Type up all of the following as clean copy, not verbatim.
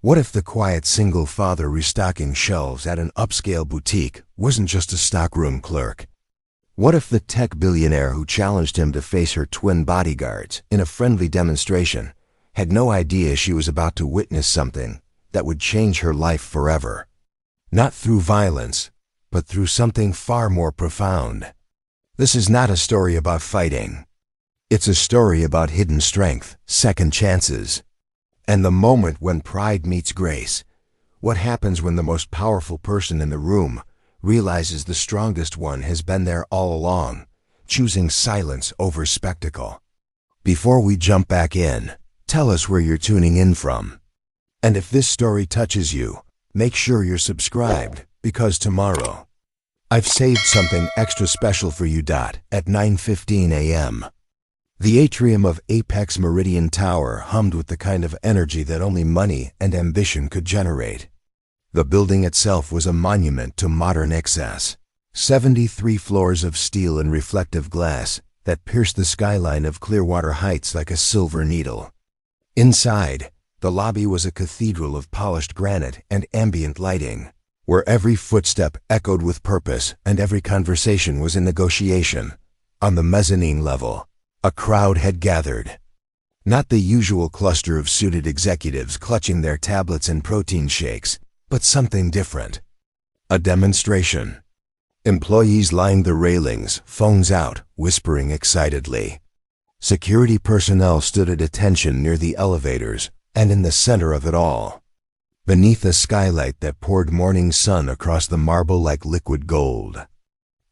What if the quiet single father restocking shelves at an upscale boutique wasn't just a stockroom clerk? What if the tech billionaire who challenged him to face her twin bodyguards in a friendly demonstration had no idea she was about to witness something that would change her life forever? Not through violence, but through something far more profound. This is not a story about fighting. It's a story about hidden strength, second chances, and the moment when pride meets grace. What happens when the most powerful person in the room realizes the strongest one has been there all along, choosing silence over spectacle? Before we jump back in, tell us where you're tuning in from. And if this story touches you, make sure you're subscribed, because tomorrow, I've saved something extra special for you. At 9:15 a.m. The atrium of Apex Meridian Tower hummed with the kind of energy that only money and ambition could generate. The building itself was a monument to modern excess. 73 floors of steel and reflective glass that pierced the skyline of Clearwater Heights like a silver needle. Inside, the lobby was a cathedral of polished granite and ambient lighting, where every footstep echoed with purpose and every conversation was a negotiation. On the mezzanine level, a crowd had gathered. Not the usual cluster of suited executives clutching their tablets and protein shakes, but something different. A demonstration. Employees lined the railings, phones out, whispering excitedly. Security personnel stood at attention near the elevators, and in the center of it all, beneath a skylight that poured morning sun across the marble like liquid gold,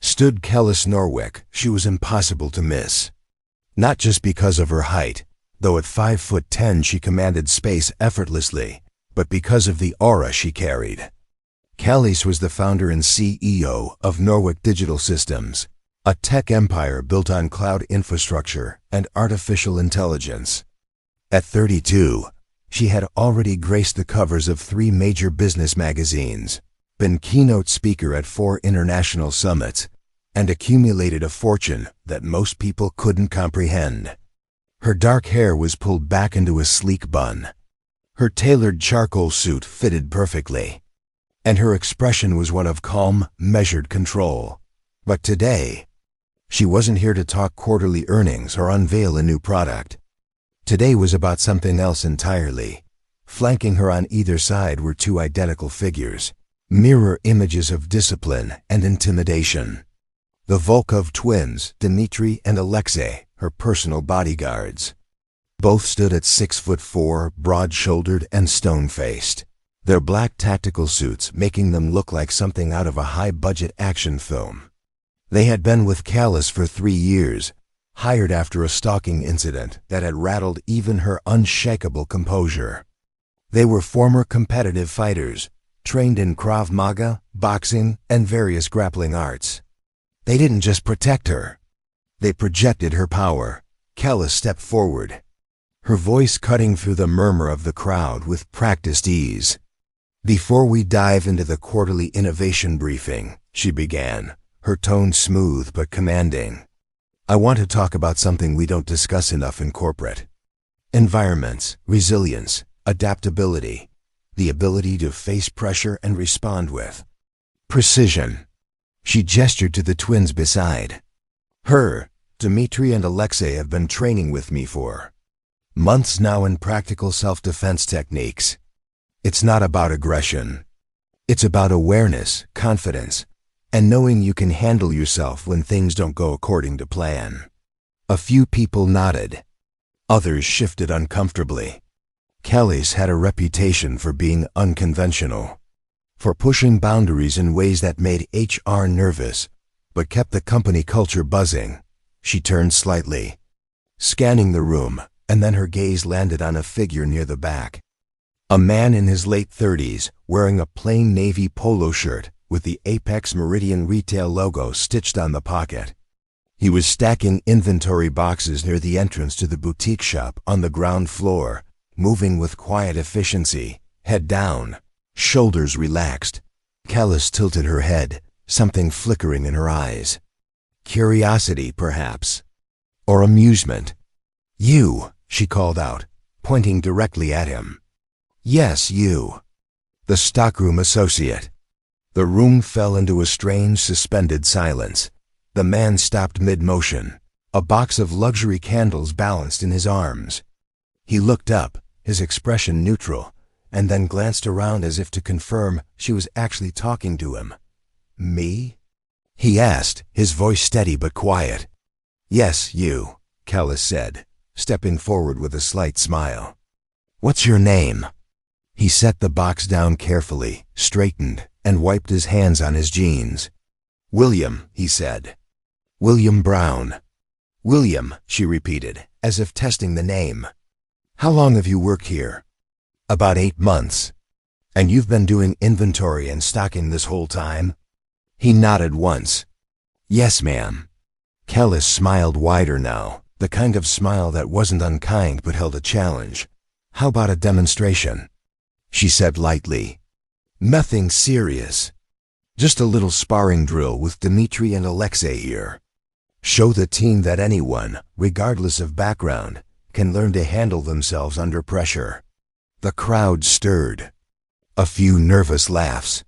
stood Kellis Norwick. She was impossible to miss. Not just because of her height, though at 5'10" she commanded space effortlessly, but because of the aura she carried. Kellis was the founder and CEO of Norwick Digital Systems, a tech empire built on cloud infrastructure and artificial intelligence. At 32, she had already graced the covers of 3 major business magazines, been keynote speaker at 4 international summits, and accumulated a fortune that most people couldn't comprehend. Her dark hair was pulled back into a sleek bun. Her tailored charcoal suit fitted perfectly, and her expression was one of calm, measured control. But today, she wasn't here to talk quarterly earnings or unveil a new product. Today was about something else entirely. Flanking her on either side were 2 identical figures, mirror images of discipline and intimidation. The Volkov twins, Dmitry and Alexei, her personal bodyguards. Both stood at 6'4", broad-shouldered and stone-faced, their black tactical suits making them look like something out of a high-budget action film. They had been with Kellis for 3 years, hired after a stalking incident that had rattled even her unshakable composure. They were former competitive fighters, trained in Krav Maga, boxing, and various grappling arts. They didn't just protect her. They projected her power. Kellis stepped forward, her voice cutting through the murmur of the crowd with practiced ease. Before we dive into the quarterly innovation briefing, she began, her tone smooth but commanding, I want to talk about something we don't discuss enough in corporate. Environments, resilience, adaptability, the ability to face pressure and respond with precision. She gestured to the twins beside her. Dmitry and Alexei have been training with me for months now in practical self-defense techniques. It's not about aggression. It's about awareness, confidence, and knowing you can handle yourself when things don't go according to plan. A few people nodded. Others shifted uncomfortably. Kellis had a reputation for being unconventional, for pushing boundaries in ways that made HR nervous, but kept the company culture buzzing. She turned slightly, scanning the room, and then her gaze landed on a figure near the back. A man in his late 30s, wearing a plain navy polo shirt with the Apex Meridian retail logo stitched on the pocket. He was stacking inventory boxes near the entrance to the boutique shop on the ground floor, moving with quiet efficiency, head down, shoulders relaxed. Kellis tilted her head, something flickering in her eyes. Curiosity, perhaps, or amusement. You, she called out, pointing directly at him. Yes, you. The stockroom associate. The room fell into a strange, suspended silence. The man stopped mid-motion. A box of luxury candles balanced in his arms. He looked up, his expression neutral, and then glanced around as if to confirm she was actually talking to him. Me? He asked, his voice steady but quiet. Yes, you, Kellis said, stepping forward with a slight smile. What's your name? He set the box down carefully, straightened, and wiped his hands on his jeans. William, he said. William Brown. William, she repeated, as if testing the name. How long have you worked here? About 8 months. And you've been doing inventory and stocking this whole time? He nodded once. Yes, ma'am. Kellis smiled wider now, the kind of smile that wasn't unkind but held a challenge. How about a demonstration? She said lightly. Nothing serious. Just a little sparring drill with Dmitri and Alexei here. Show the team that anyone, regardless of background, can learn to handle themselves under pressure. The crowd stirred. A few nervous laughs.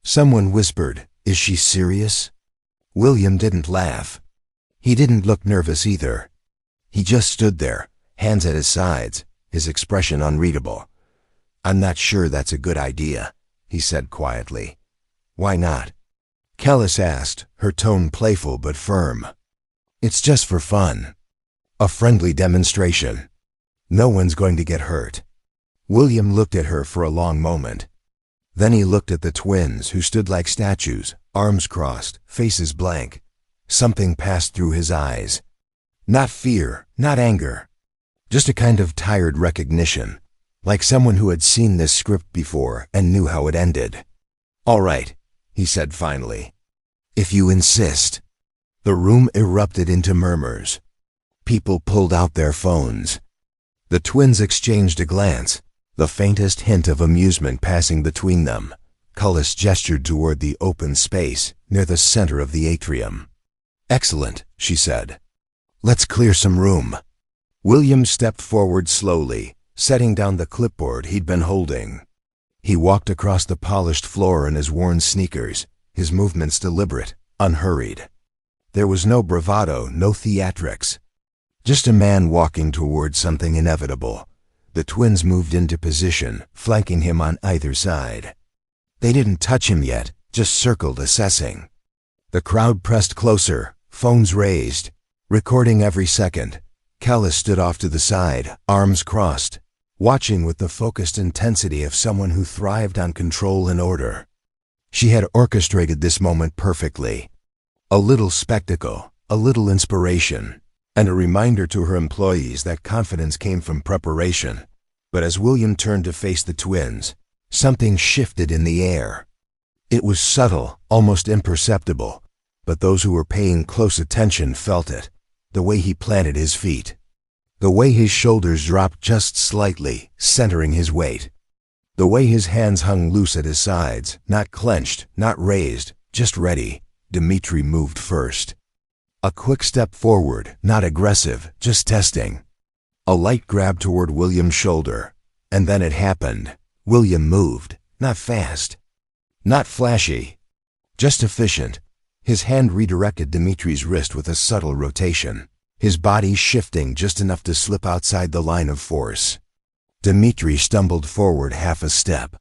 Someone whispered, "Is she serious?" William didn't laugh. He didn't look nervous either. He just stood there, hands at his sides, his expression unreadable. "I'm not sure that's a good idea," he said quietly. "Why not?" Kellis asked, her tone playful but firm. "It's just for fun. A friendly demonstration. No one's going to get hurt." William looked at her for a long moment. Then he looked at the twins, who stood like statues, arms crossed, faces blank. Something passed through his eyes. Not fear, not anger. Just a kind of tired recognition, like someone who had seen this script before and knew how it ended. "All right," he said finally. "If you insist." The room erupted into murmurs. People pulled out their phones. The twins exchanged a glance, the faintest hint of amusement passing between them. Kellis gestured toward the open space near the center of the atrium. "Excellent," she said. "Let's clear some room." William stepped forward slowly, setting down the clipboard he'd been holding. He walked across the polished floor in his worn sneakers, his movements deliberate, unhurried. There was no bravado, no theatrics. Just a man walking toward something inevitable. The twins moved into position, flanking him on either side. They didn't touch him yet, just circled, assessing. The crowd pressed closer, phones raised, recording every second. Kellis stood off to the side, arms crossed, watching with the focused intensity of someone who thrived on control and order. She had orchestrated this moment perfectly. A little spectacle, a little inspiration, and a reminder to her employees that confidence came from preparation. But as William turned to face the twins, something shifted in the air. It was subtle, almost imperceptible, but those who were paying close attention felt it. The way he planted his feet. The way his shoulders dropped just slightly, centering his weight. The way his hands hung loose at his sides, not clenched, not raised, just ready. Dmitri moved first. A quick step forward, not aggressive, just testing. A light grab toward William's shoulder. And then it happened. William moved, not fast. Not flashy. Just efficient. His hand redirected Dmitri's wrist with a subtle rotation, his body shifting just enough to slip outside the line of force. Dmitri stumbled forward half a step,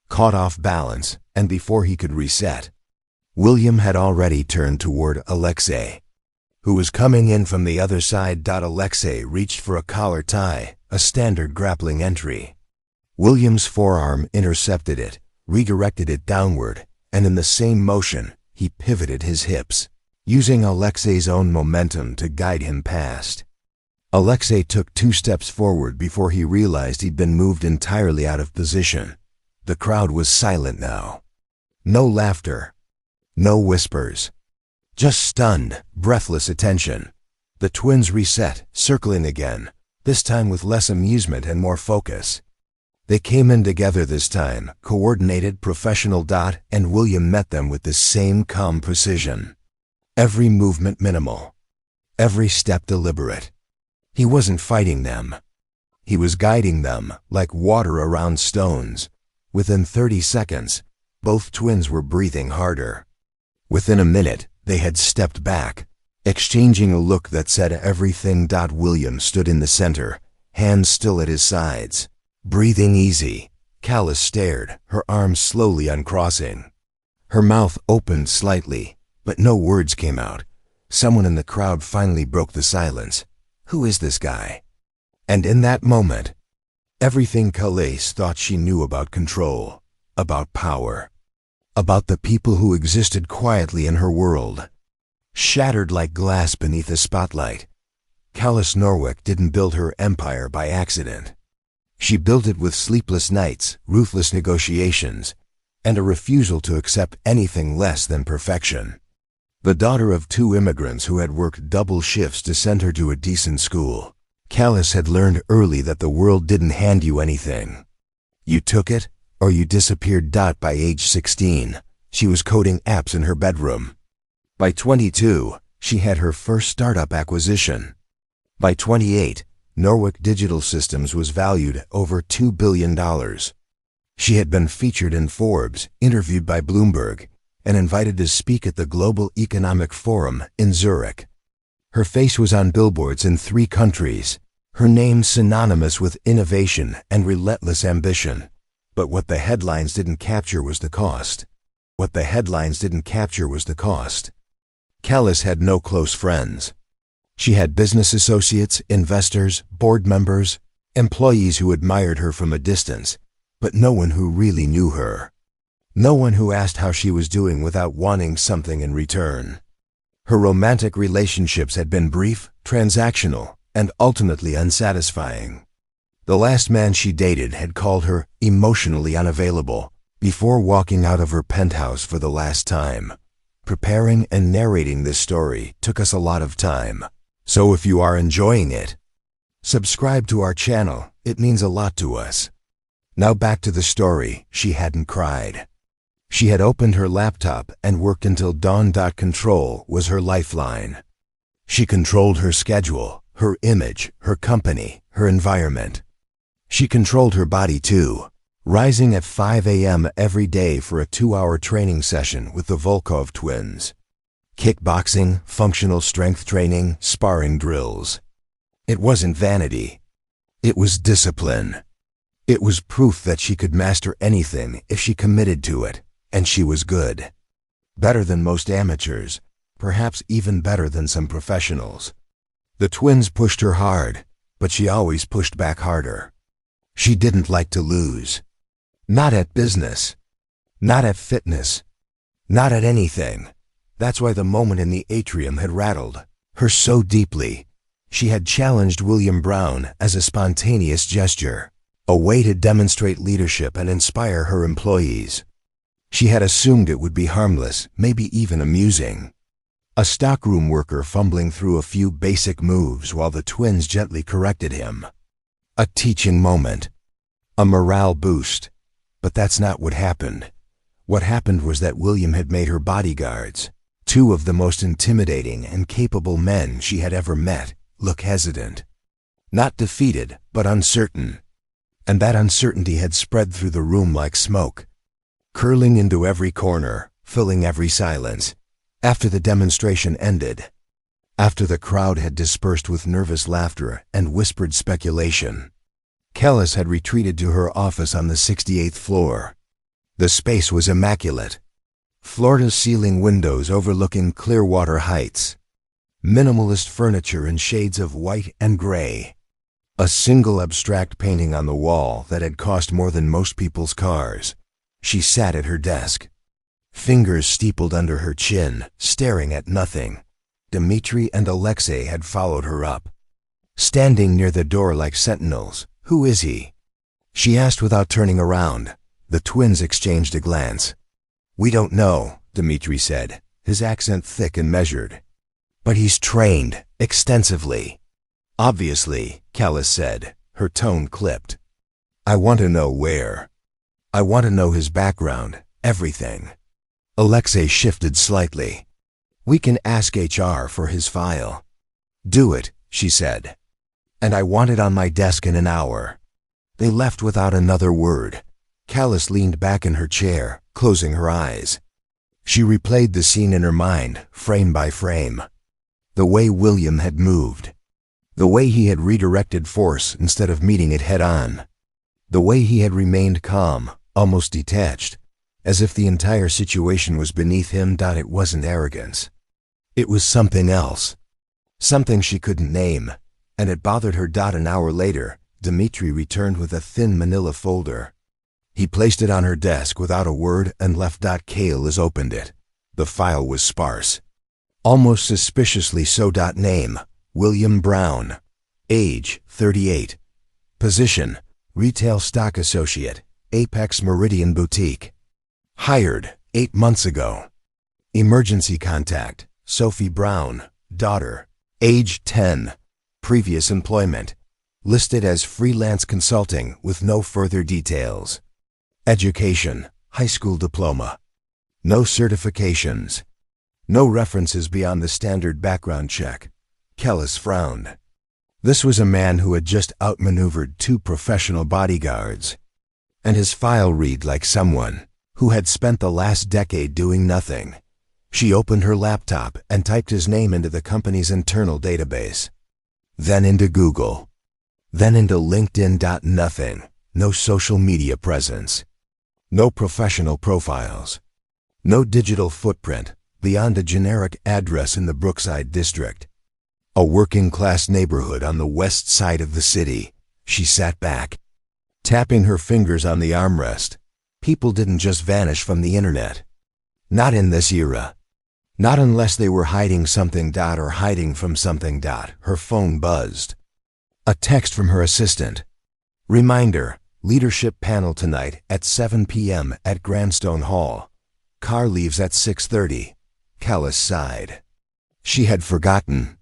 caught off balance, and before he could reset, William had already turned toward Alexei, who was coming in from the other side. Alexei reached for a collar tie, a standard grappling entry. William's forearm intercepted it, redirected it downward, and in the same motion, he pivoted his hips, using Alexei's own momentum to guide him past. Alexei took 2 steps forward before he realized he'd been moved entirely out of position. The crowd was silent now. No laughter. No whispers. Just stunned, breathless attention. The twins reset, circling again, this time with less amusement and more focus. They came in together this time, coordinated, professional. And William met them with the same calm precision. Every movement minimal. Every step deliberate. He wasn't fighting them. He was guiding them, like water around stones. Within 30 seconds, both twins were breathing harder. Within a minute, they had stepped back, exchanging a look that said everything. William stood in the center, hands still at his sides. Breathing easy, Callus stared, her arms slowly uncrossing. Her mouth opened slightly, but no words came out. Someone in the crowd finally broke the silence. Who is this guy? And in that moment, everything Calais thought she knew about control, about power, about the people who existed quietly in her world, shattered like glass beneath a spotlight. Callus Norwick didn't build her empire by accident. She built it with sleepless nights, ruthless negotiations, and a refusal to accept anything less than perfection. The daughter of 2 immigrants who had worked double shifts to send her to a decent school, Callus had learned early that the world didn't hand you anything. You took it, or you disappeared. By age 16, she was coding apps in her bedroom. By 22, she had her first startup acquisition. By 28, Norwick Digital Systems was valued at over $2 billion. She had been featured in Forbes, interviewed by Bloomberg, and invited to speak at the Global Economic Forum in Zurich. Her face was on billboards in 3 countries, her name synonymous with innovation and relentless ambition. But what the headlines didn't capture was the cost. Callus had no close friends. She had business associates, investors, board members, employees who admired her from a distance, but no one who really knew her. No one who asked how she was doing without wanting something in return. Her romantic relationships had been brief, transactional, and ultimately unsatisfying. The last man she dated had called her emotionally unavailable before walking out of her penthouse for the last time. Preparing and narrating this story took us a lot of time. So if you are enjoying it, subscribe to our channel. It means a lot to us. Now back to the story. She hadn't cried. She had opened her laptop and worked until dawn. Control was her lifeline. She controlled her schedule, her image, her company, her environment. She controlled her body too, rising at 5 a.m. every day for a 2-hour training session with the Volkov twins. Kickboxing, functional strength training, sparring drills. It wasn't vanity. It was discipline. It was proof that she could master anything if she committed to it, and she was good. Better than most amateurs, perhaps even better than some professionals. The twins pushed her hard, but she always pushed back harder. She didn't like to lose. Not at business. Not at fitness. Not at anything. That's why the moment in the atrium had rattled her so deeply. She had challenged William Brown as a spontaneous gesture, a way to demonstrate leadership and inspire her employees. She had assumed it would be harmless, maybe even amusing. A stockroom worker fumbling through a few basic moves while the twins gently corrected him. A teaching moment. A morale boost. But that's not what happened. What happened was that William had made her bodyguards, 2 of the most intimidating and capable men she had ever met, look hesitant. Not defeated, but uncertain. And that uncertainty had spread through the room like smoke, curling into every corner, filling every silence. After the demonstration ended, after the crowd had dispersed with nervous laughter and whispered speculation, Callus had retreated to her office on the 68th floor. The space was immaculate. Floor-to-ceiling windows overlooking Clearwater Heights. Minimalist furniture in shades of white and gray. A single abstract painting on the wall that had cost more than most people's cars. She sat at her desk, fingers steepled under her chin, staring at nothing. Dmitri and Alexei had followed her up, standing near the door like sentinels. "Who is he?" she asked without turning around. The twins exchanged a glance. "We don't know," Dmitri said, his accent thick and measured. "But he's trained, extensively." "Obviously," Callus said, her tone clipped. "I want to know where. I want to know his background, everything." Alexei shifted slightly. "We can ask HR for his file." "Do it," she said. And I want it on my desk in an hour." They left without another word. Callis leaned back in her chair, closing her eyes. She replayed the scene in her mind, frame by frame. The way William had moved. The way he had redirected force instead of meeting it head-on. The way he had remained calm, almost detached, as if the entire situation was beneath him. It wasn't arrogance. It was something else. Something she couldn't name, and it bothered her. An hour later, Dmitri returned with a thin manila folder. He placed it on her desk without a word and left. Callis opened it. The file was sparse. Almost suspiciously so. Name: William Brown. Age: 38. Position: Retail Stock Associate, Apex Meridian Boutique. Hired 8 months ago. Emergency contact: Sophie Brown, daughter. Age: 10. Previous employment: listed as freelance consulting with no further details. Education: high school diploma. No certifications. No references beyond the standard background check. Callis frowned. This was a man who had just outmaneuvered 2 professional bodyguards. And his file read like someone who had spent the last decade doing nothing. She opened her laptop and typed his name into the company's internal database. Then into Google. Then into LinkedIn. Nothing. No social media presence. No professional profiles. No digital footprint beyond a generic address in the Brookside district. A working-class neighborhood on the west side of the city. She sat back, tapping her fingers on the armrest. People didn't just vanish from the internet. Not in this era. Not unless they were hiding something. Or hiding from something. Her phone buzzed. A text from her assistant. Reminder: leadership panel tonight at 7 p.m. at Grandstone Hall. Car leaves at 6:30. Callis sighed. She had forgotten.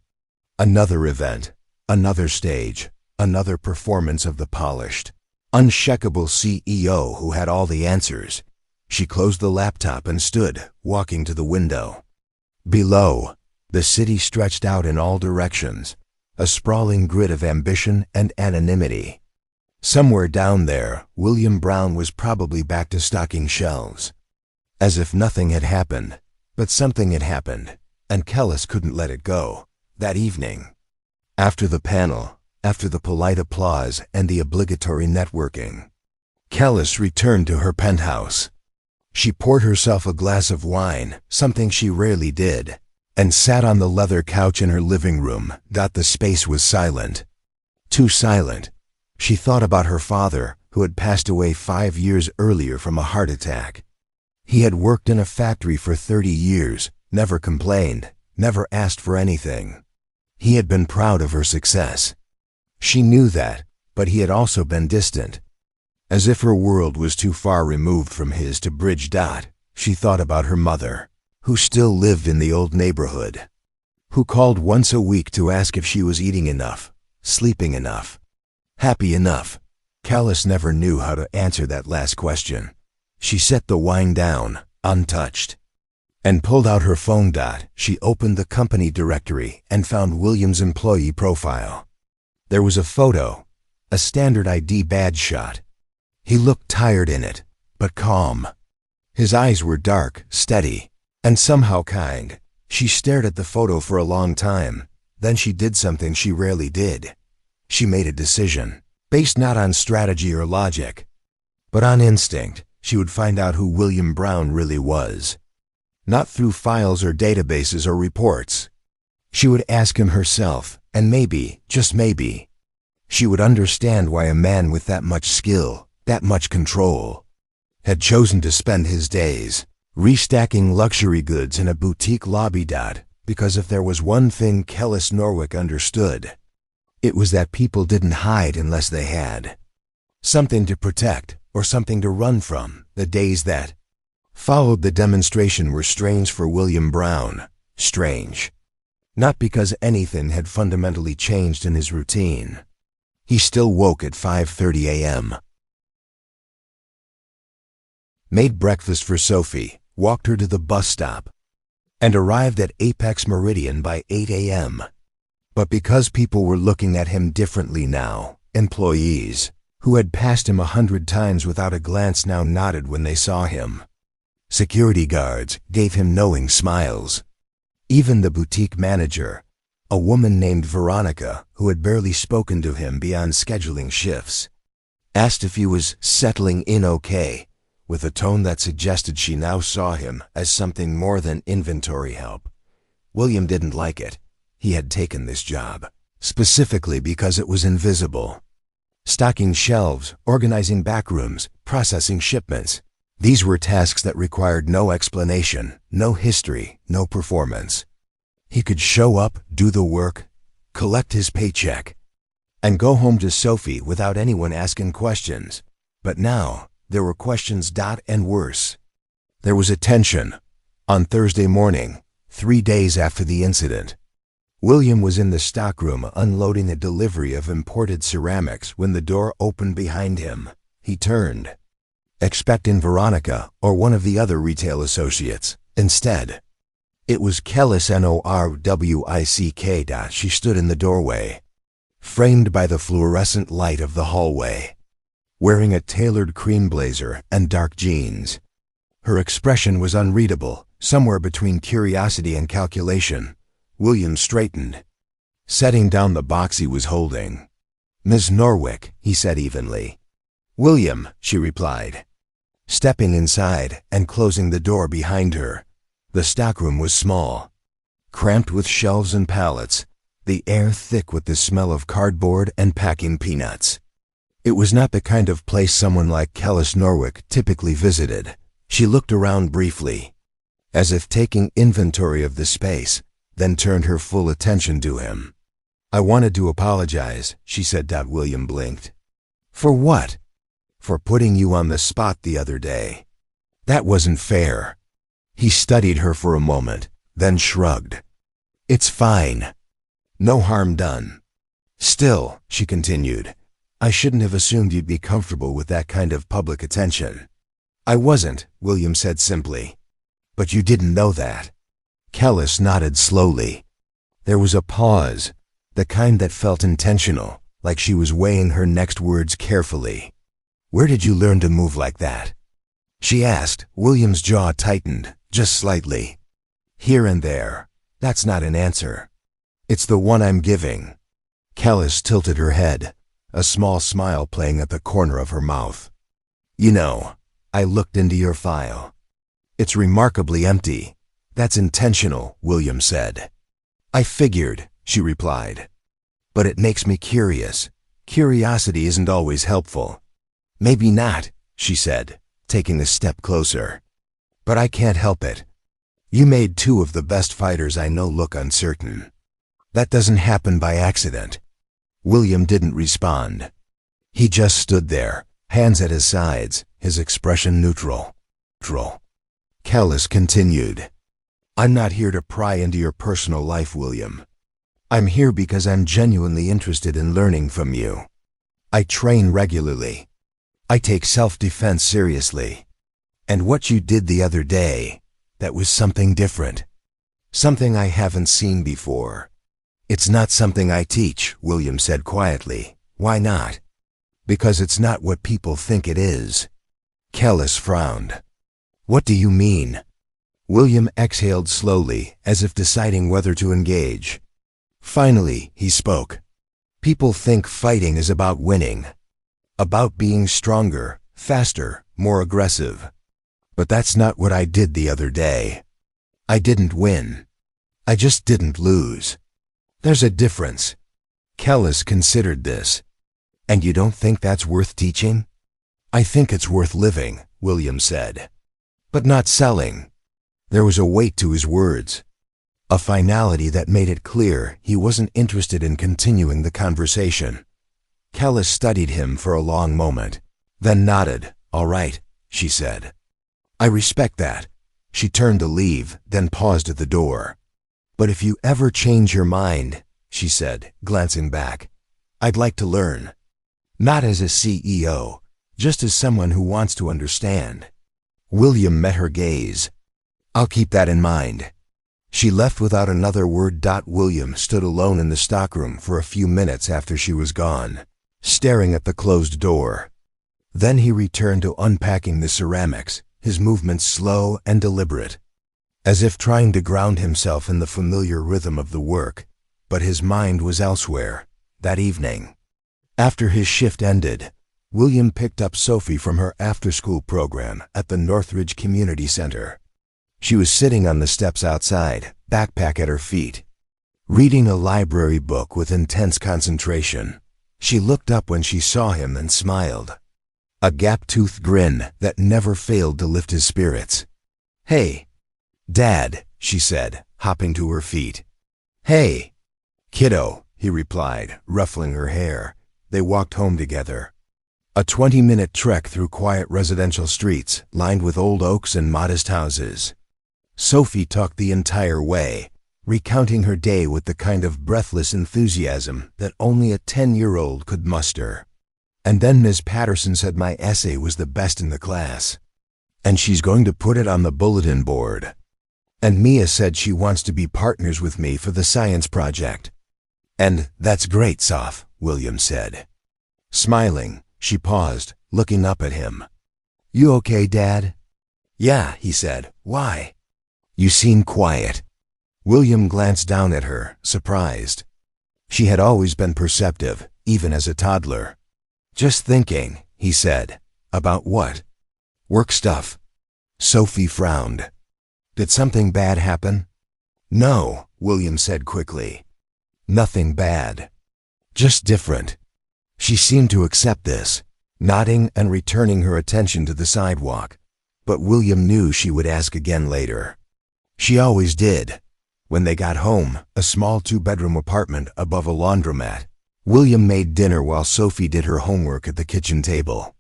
Another event, another stage, another performance of the polished, unshakable CEO who had all the answers. She closed the laptop and stood, walking to the window. Below, the city stretched out in all directions, a sprawling grid of ambition and anonymity. Somewhere down there, William Brown was probably back to stocking shelves. As if nothing had happened, but something had happened, and Callis couldn't let it go. That evening, after the panel, after the polite applause and the obligatory networking, Callis returned to her penthouse. She poured herself a glass of wine, something she rarely did, and sat on the leather couch in her living room. The space was silent. Too silent. She thought about her father, who had passed away 5 years earlier from a heart attack. He had worked in a factory for 30 years, never complained, never asked for anything. He had been proud of her success. She knew that, but he had also been distant. As if her world was too far removed from his to bridge. She thought about her mother, who still lived in the old neighborhood, who called once a week to ask if she was eating enough, sleeping enough, happy enough. Callis never knew how to answer that last question. She set the wine down, untouched, and pulled out her phone. She opened the company directory and found William's employee profile. There was a photo, a standard ID badge shot. He looked tired in it, but calm. His eyes were dark, steady, and somehow kind. She stared at the photo for a long time. Then she did something she rarely did. She made a decision, based not on strategy or logic, but on instinct. She would find out who William Brown really was. Not through files or databases or reports. She would ask him herself, and maybe, just maybe, she would understand why a man with that much skill, that much control, had chosen to spend his days restacking luxury goods in a boutique lobby. Because if there was one thing Callis Norwick understood, it was that people didn't hide unless they had something to protect or something to run from. The days that followed the demonstration were strange for William Brown. Strange. Not because anything had fundamentally changed in his routine. He still woke at 5:30 a.m. Made breakfast for Sophie, walked her to the bus stop, and arrived at Apex Meridian by 8 a.m. But because people were looking at him differently now, employees, who had passed him 100 times without a glance, now nodded when they saw him. Security guards gave him knowing smiles. Even the boutique manager, a woman named Veronica, who had barely spoken to him beyond scheduling shifts, asked if he was settling in okay, with a tone that suggested she now saw him as something more than inventory help. William didn't like it. He had taken this job, specifically because it was invisible. Stocking shelves, organizing backrooms, processing shipments. These were tasks that required no explanation, no history, no performance. He could show up, do the work, collect his paycheck, and go home to Sophie without anyone asking questions. But now, there were questions, and worse. There was a tension. On Thursday morning, 3 days after the incident, William was in the stockroom unloading a delivery of imported ceramics when the door opened behind him. He turned, expecting Veronica or one of the other retail associates. Instead, it was Kellis Norwick. She stood in the doorway, framed by the fluorescent light of the hallway, wearing a tailored cream blazer and dark jeans. Her expression was unreadable, somewhere between curiosity and calculation. William straightened, setting down the box he was holding. "Ms. Norwick," he said evenly. "William," she replied, stepping inside and closing the door behind her. The stockroom was small, cramped with shelves and pallets, the air thick with the smell of cardboard and packing peanuts. It was not the kind of place someone like Kellis Norwick typically visited. She looked around briefly, as if taking inventory of the space, then turned her full attention to him. "I wanted to apologize," she said. William blinked. "For what?" "For putting you on the spot the other day. That wasn't fair." He studied her for a moment, then shrugged. "It's fine. No harm done." "Still," she continued, "I shouldn't have assumed you'd be comfortable with that kind of public attention." "I wasn't," William said simply. "But you didn't know that." Kellis nodded slowly. There was a pause, the kind that felt intentional, like she was weighing her next words carefully. "Where did you learn to move like that?" she asked. William's jaw tightened, just slightly. "Here and there. That's not an answer. It's the one I'm giving." Kellis tilted her head, a small smile playing at the corner of her mouth. "You know, I looked into your file. It's remarkably empty." "That's intentional," William said. "I figured," she replied. "But it makes me curious. Curiosity isn't always helpful." "Maybe not," she said, taking a step closer. "But I can't help it. You made 2 of the best fighters I know look uncertain. That doesn't happen by accident." William didn't respond. He just stood there, hands at his sides, his expression neutral. Kellis continued, "I'm not here to pry into your personal life, William. I'm here because I'm genuinely interested in learning from you. I train regularly. I take self-defense seriously. And what you did the other day, that was something different. Something I haven't seen before." "It's not something I teach," William said quietly. "Why not?" "Because it's not what people think it is." Kellis frowned. "What do you mean?" William exhaled slowly, as if deciding whether to engage. Finally, he spoke. "People think fighting is about winning, about being stronger, faster, more aggressive. But that's not what I did the other day. I didn't win. I just didn't lose. There's a difference." Kellis considered this. "And you don't think that's worth teaching?" "I think it's worth living," William said. "But not selling." There was a weight to his words, a finality that made it clear he wasn't interested in continuing the conversation. Kellis studied him for a long moment, then nodded. "All right," she said. "I respect that." She turned to leave, then paused at the door. "But if you ever change your mind," she said, glancing back, "I'd like to learn. Not as a CEO, just as someone who wants to understand." William met her gaze. "I'll keep that in mind." She left without another word. William stood alone in the stockroom for a few minutes after she was gone, staring at the closed door. Then he returned to unpacking the ceramics, his movements slow and deliberate, as if trying to ground himself in the familiar rhythm of the work, but his mind was elsewhere. That evening, after his shift ended, William picked up Sophie from her after-school program at the Northridge Community Center. She was sitting on the steps outside, backpack at her feet, reading a library book with intense concentration. She looked up when she saw him and smiled, a gap-toothed grin that never failed to lift his spirits. "Hey, Dad," she said, hopping to her feet. "Hey, kiddo," he replied, ruffling her hair. They walked home together. A 20-minute trek through quiet residential streets lined with old oaks and modest houses. Sophie talked the entire way, recounting her day with the kind of breathless enthusiasm that only a 10-year-old could muster. "And then Ms. Patterson said my essay was the best in the class, and she's going to put it on the bulletin board. And Mia said she wants to be partners with me for the science project." "And that's great, Soph," William said. Smiling, she paused, looking up at him. "You okay, Dad?" "Yeah," he said. "Why?" "You seem quiet." William glanced down at her, surprised. She had always been perceptive, even as a toddler. "Just thinking," he said. "About what?" "Work stuff." Sophie frowned. "Did something bad happen?" "No," William said quickly. "Nothing bad. Just different." She seemed to accept this, nodding and returning her attention to the sidewalk. But William knew she would ask again later. She always did. When they got home, a small 2-bedroom apartment above a laundromat, William made dinner while Sophie did her homework at the kitchen table.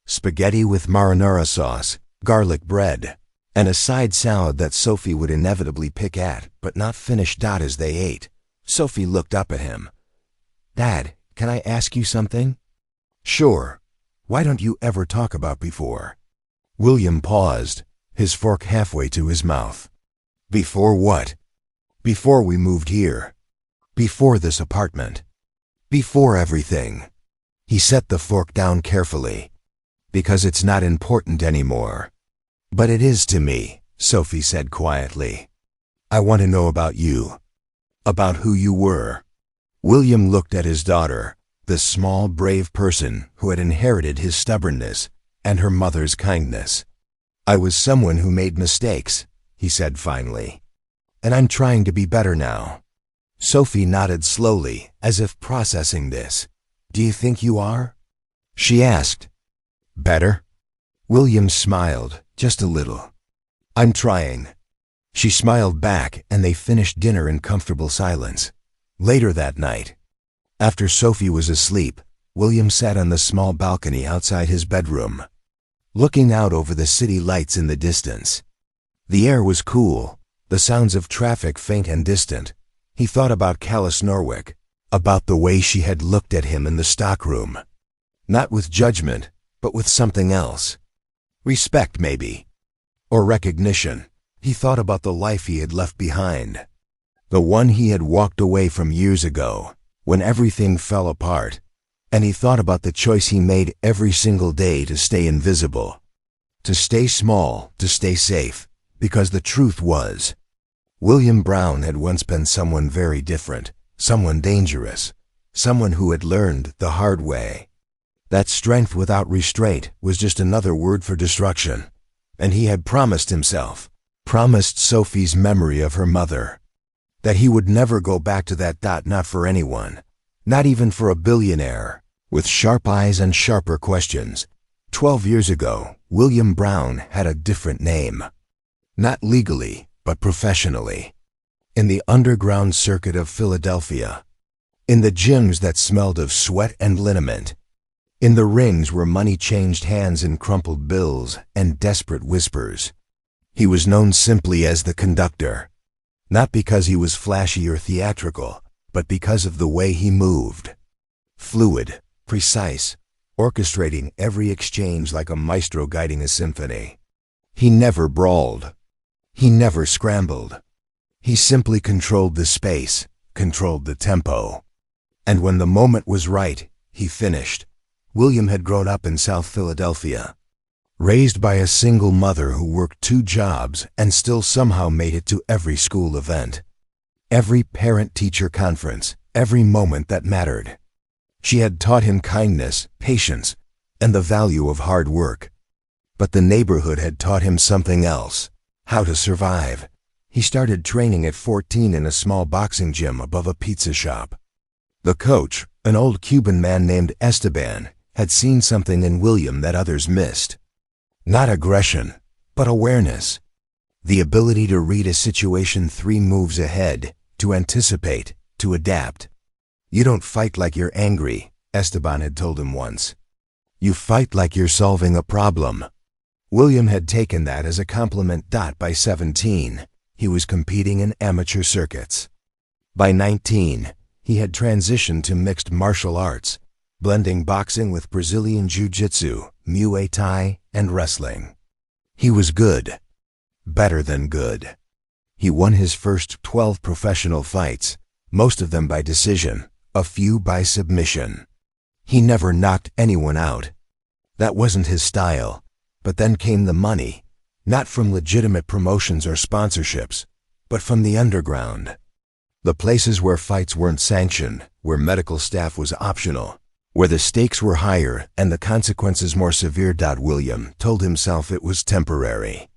Spaghetti with marinara sauce, garlic bread, and a side salad that Sophie would inevitably pick at but not finish. As they ate, Sophie looked up at him. "Dad, can I ask you something?" "Sure. Why don't you ever talk about before?" William paused, his fork halfway to his mouth. "Before what?" "Before we moved here. Before this apartment. Before everything." He set the fork down carefully. "Because it's not important anymore." "But it is to me," Sophie said quietly. "I want to know about you. About who you were." William looked at his daughter, the small, brave person who had inherited his stubbornness and her mother's kindness. "I was someone who made mistakes," he said finally. "And I'm trying to be better now." Sophie nodded slowly, as if processing this. "Do you think you are?" she asked. "Better?" William smiled, just a little. "I'm trying." She smiled back, and they finished dinner in comfortable silence. Later that night, after Sophie was asleep, William sat on the small balcony outside his bedroom, looking out over the city lights in the distance. The air was cool, the sounds of traffic faint and distant. He thought about Callis Norwick, about the way she had looked at him in the stockroom. Not with judgment, but with something else. Respect, maybe. Or recognition. He thought about the life he had left behind. The one he had walked away from years ago, when everything fell apart. And he thought about the choice he made every single day to stay invisible. To stay small, to stay safe. Because the truth was, William Brown had once been someone very different, someone dangerous, someone who had learned the hard way. That strength without restraint was just another word for destruction. And he had promised himself, promised Sophie's memory of her mother, that he would never go back to that. Not for anyone, not even for a billionaire, with sharp eyes and sharper questions. 12 years ago, William Brown had a different name. Not legally, but professionally. In the underground circuit of Philadelphia. In the gyms that smelled of sweat and liniment. In the rings where money changed hands in crumpled bills and desperate whispers. He was known simply as the Conductor. Not because he was flashy or theatrical, but because of the way he moved. Fluid, precise, orchestrating every exchange like a maestro guiding a symphony. He never brawled. He never scrambled. He simply controlled the space, controlled the tempo. And when the moment was right, he finished. William had grown up in South Philadelphia, raised by a single mother who worked 2 jobs and still somehow made it to every school event, every parent-teacher conference, every moment that mattered. She had taught him kindness, patience, and the value of hard work. But the neighborhood had taught him something else: how to survive. He started training at 14 in a small boxing gym above a pizza shop. The coach, an old Cuban man named Esteban, had seen something in William that others missed. Not aggression, but awareness. The ability to read a situation 3 moves ahead, to anticipate, to adapt. "You don't fight like you're angry," Esteban had told him once. "You fight like you're solving a problem." William had taken that as a compliment. By 17, he was competing in amateur circuits. By 19, he had transitioned to mixed martial arts, blending boxing with Brazilian Jiu-Jitsu, Muay Thai, and wrestling. He was good. Better than good. He won his first 12 professional fights, most of them by decision, a few by submission. He never knocked anyone out. That wasn't his style. But then came the money, not from legitimate promotions or sponsorships, but from the underground. The places where fights weren't sanctioned, where medical staff was optional, where the stakes were higher and the consequences more severe. William told himself it was temporary.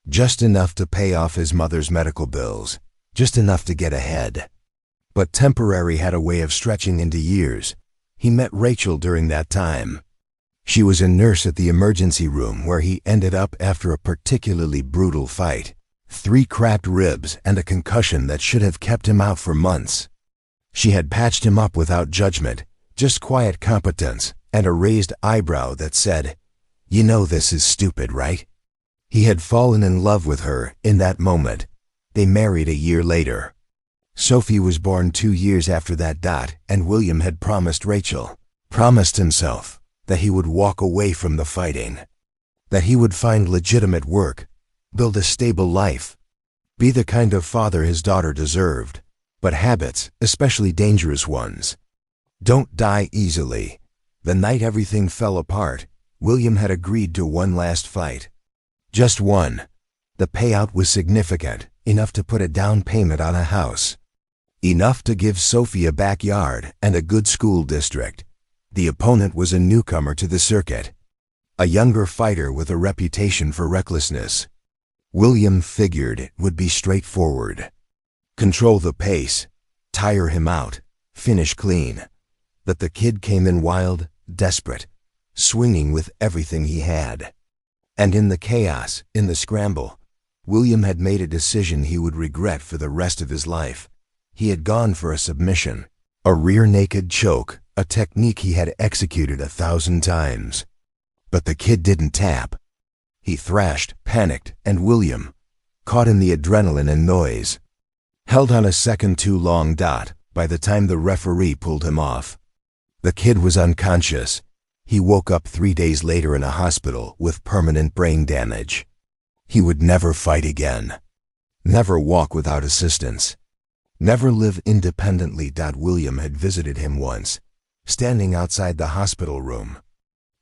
Just enough to pay off his mother's medical bills, just enough to get ahead. But temporary had a way of stretching into years. He met Rachel during that time. She was a nurse at the emergency room where he ended up after a particularly brutal fight. 3 cracked ribs and a concussion that should have kept him out for months. She had patched him up without judgment, just quiet competence and a raised eyebrow that said, "You know this is stupid, right?" He had fallen in love with her in that moment. They married a year later. Sophie was born 2 years after that. And William had promised Rachel, promised himself, that he would walk away from the fighting, that he would find legitimate work, build a stable life, be the kind of father his daughter deserved. But habits, especially dangerous ones, don't die easily. The night everything fell apart, William had agreed to one last fight. Just one. The payout was significant, enough to put a down payment on a house, enough to give Sophie a backyard and a good school district. The opponent was a newcomer to the circuit, a younger fighter with a reputation for recklessness. William figured it would be straightforward. Control the pace, tire him out, finish clean. But the kid came in wild, desperate, swinging with everything he had. And in the chaos, in the scramble, William had made a decision he would regret for the rest of his life. He had gone for a submission, a rear naked choke, a technique he had executed 1,000 times. But the kid didn't tap. He thrashed, panicked, and William, caught in the adrenaline and noise, held on a second too long. By the time the referee pulled him off, the kid was unconscious. He woke up 3 days later in a hospital with permanent brain damage. He would never fight again, never walk without assistance, never live independently. William had visited him once, standing outside the hospital room,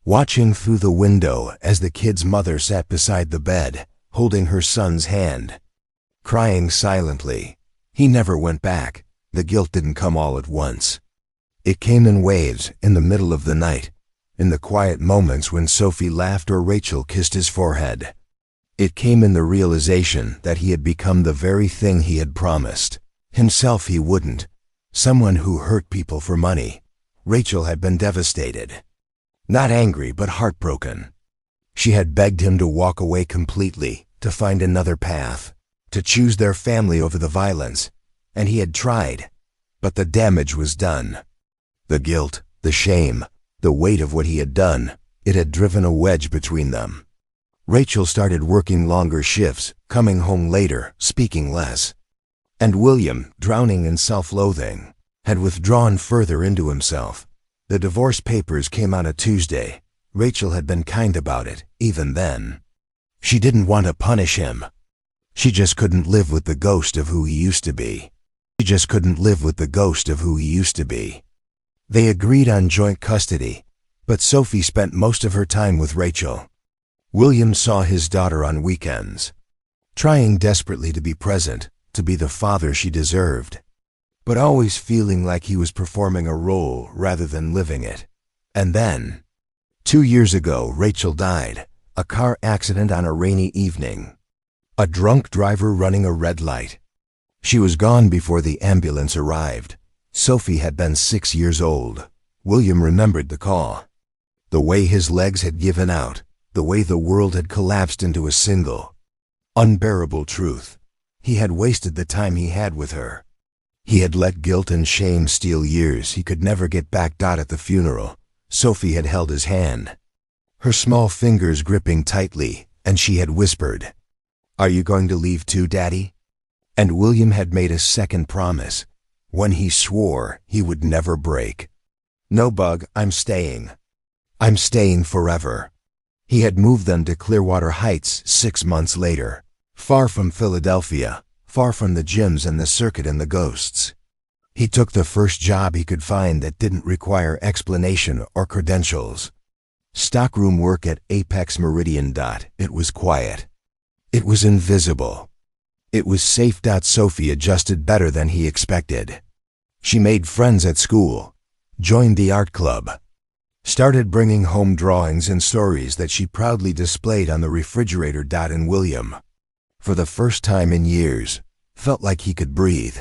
watching through the window as the kid's mother sat beside the bed, holding her son's hand, crying silently. He never went back. The guilt didn't come all at once. It came in waves, in the middle of the night, in the quiet moments when Sophie laughed or Rachel kissed his forehead. It came in the realization that he had become the very thing he had promised himself he wouldn't, someone who hurt people for money. Rachel had been devastated. Not angry, but heartbroken. She had begged him to walk away completely, to find another path, to choose their family over the violence. And he had tried, but the damage was done. The guilt, the shame, the weight of what he had done, it had driven a wedge between them. Rachel started working longer shifts, coming home later, speaking less. And William, drowning in self-loathing, had withdrawn further into himself. The divorce papers came on a Tuesday. Rachel had been kind about it, even then. She didn't want to punish him. She just couldn't live with the ghost of who he used to be. She just couldn't live with the ghost of who he used to be. They agreed on joint custody, but Sophie spent most of her time with Rachel. William saw his daughter on weekends, trying desperately to be present, to be the father she deserved, but always feeling like he was performing a role rather than living it. And then, 2 years ago, Rachel died, a car accident on a rainy evening. A drunk driver running a red light. She was gone before the ambulance arrived. Sophie had been 6 years old. William remembered the call. The way his legs had given out, the way the world had collapsed into a single, unbearable truth. He had wasted the time he had with her. He had let guilt and shame steal years he could never get back. At the funeral, Sophie had held his hand, her small fingers gripping tightly, and she had whispered, "Are you going to leave too, Daddy?" And William had made a second promise, one he swore he would never break. "No, Bug, I'm staying. I'm staying forever." He had moved them to Clearwater Heights 6 months later, far from Philadelphia, far from the gyms and the circuit and the ghosts. He took the first job he could find that didn't require explanation or credentials. Stockroom work at Apex Meridian. It was quiet. It was invisible. It was safe. Sophie adjusted better than he expected. She made friends at school, joined the art club, started bringing home drawings and stories that she proudly displayed on the refrigerator. And William, for the first time in years, felt like he could breathe.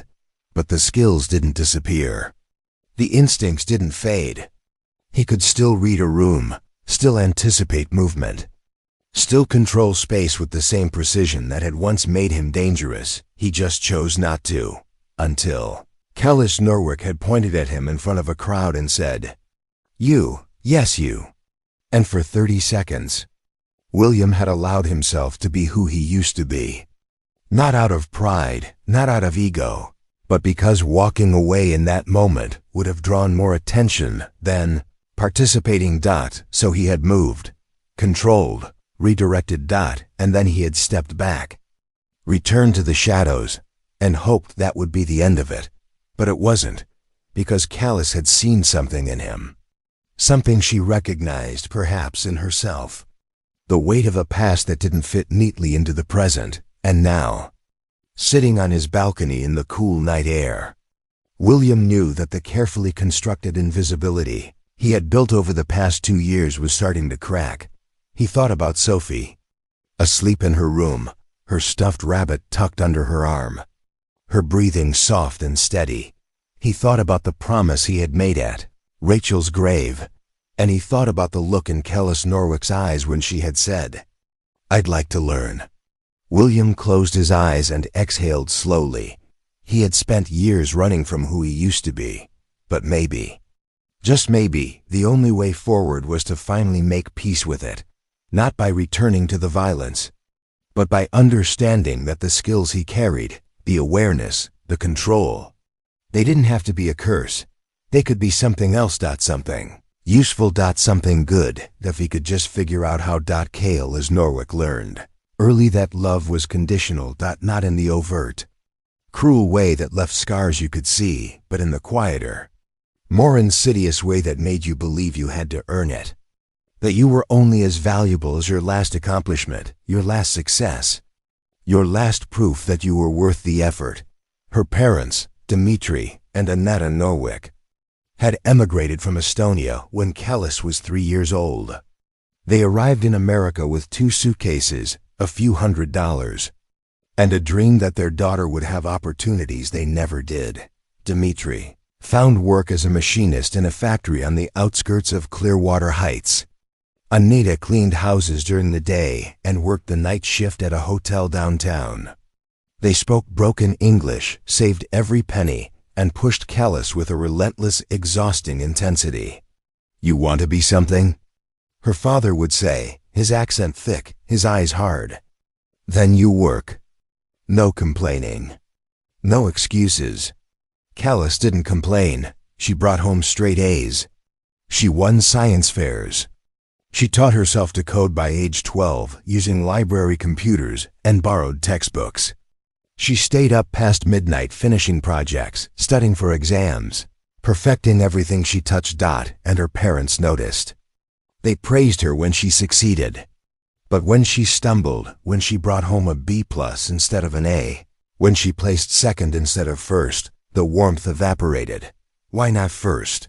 But the skills didn't disappear. The instincts didn't fade. He could still read a room, still anticipate movement, still control space with the same precision that had once made him dangerous. He just chose not to. Until Kellis Norwick had pointed at him in front of a crowd and said, "You, yes you." And for 30 seconds, William had allowed himself to be who he used to be. Not out of pride, not out of ego, but because walking away in that moment would have drawn more attention than participating. So he had moved, controlled, redirected. And then he had stepped back, returned to the shadows, and hoped that would be the end of it. But it wasn't, because Kellis had seen something in him. Something she recognized, perhaps, in herself. The weight of a past that didn't fit neatly into the present. And now, sitting on his balcony in the cool night air, William knew that the carefully constructed invisibility he had built over the past 2 years was starting to crack. He thought about Sophie, asleep in her room, her stuffed rabbit tucked under her arm, her breathing soft and steady. He thought about the promise he had made at Rachel's grave, and he thought about the look in Kellis Norwick's eyes when she had said, "I'd like to learn." William closed his eyes and exhaled slowly. He had spent years running from who he used to be, but maybe, just maybe, the only way forward was to finally make peace with it, not by returning to the violence, but by understanding that the skills he carried, the awareness, the control, they didn't have to be a curse. They could be something else. Something useful. Something good, if he could just figure out how. Cale, as Norwick learned early, that love was conditional. Not in the overt, cruel way that left scars you could see, but in the quieter, more insidious way that made you believe you had to earn it. That you were only as valuable as your last accomplishment, your last success, your last proof that you were worth the effort. Her parents, Dmitri and Annetta Norwick, had emigrated from Estonia when Kellis was 3 years old. They arrived in America with 2 suitcases, a few $100s, and a dream that their daughter would have opportunities they never did. Dmitri found work as a machinist in a factory on the outskirts of Clearwater Heights. Anita cleaned houses during the day and worked the night shift at a hotel downtown. They spoke broken English, saved every penny, and pushed Kellis with a relentless, exhausting intensity. "You want to be something?" her father would say, his accent thick, his eyes hard. "Then you work. No complaining. No excuses." Kellis didn't complain. She brought home straight A's. She won science fairs. She taught herself to code by age 12 using library computers and borrowed textbooks. She stayed up past midnight finishing projects, studying for exams, perfecting everything she touched. And her parents noticed. They praised her when she succeeded. But when she stumbled, when she brought home a B+ instead of an A, when she placed second instead of first, the warmth evaporated. Why not first?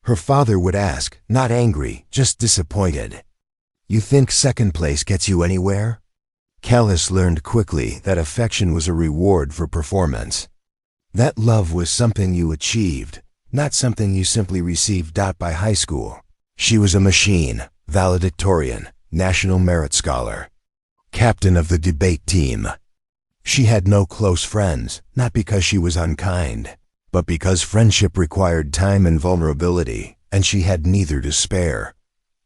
Her father would ask, not angry, just disappointed. You think second place gets you anywhere? Callis learned quickly that affection was a reward for performance. That love was something you achieved, not something you simply received. By high school, she was a machine, valedictorian, National Merit Scholar, captain of the debate team. She had no close friends, not because she was unkind, but because friendship required time and vulnerability, and she had neither to spare.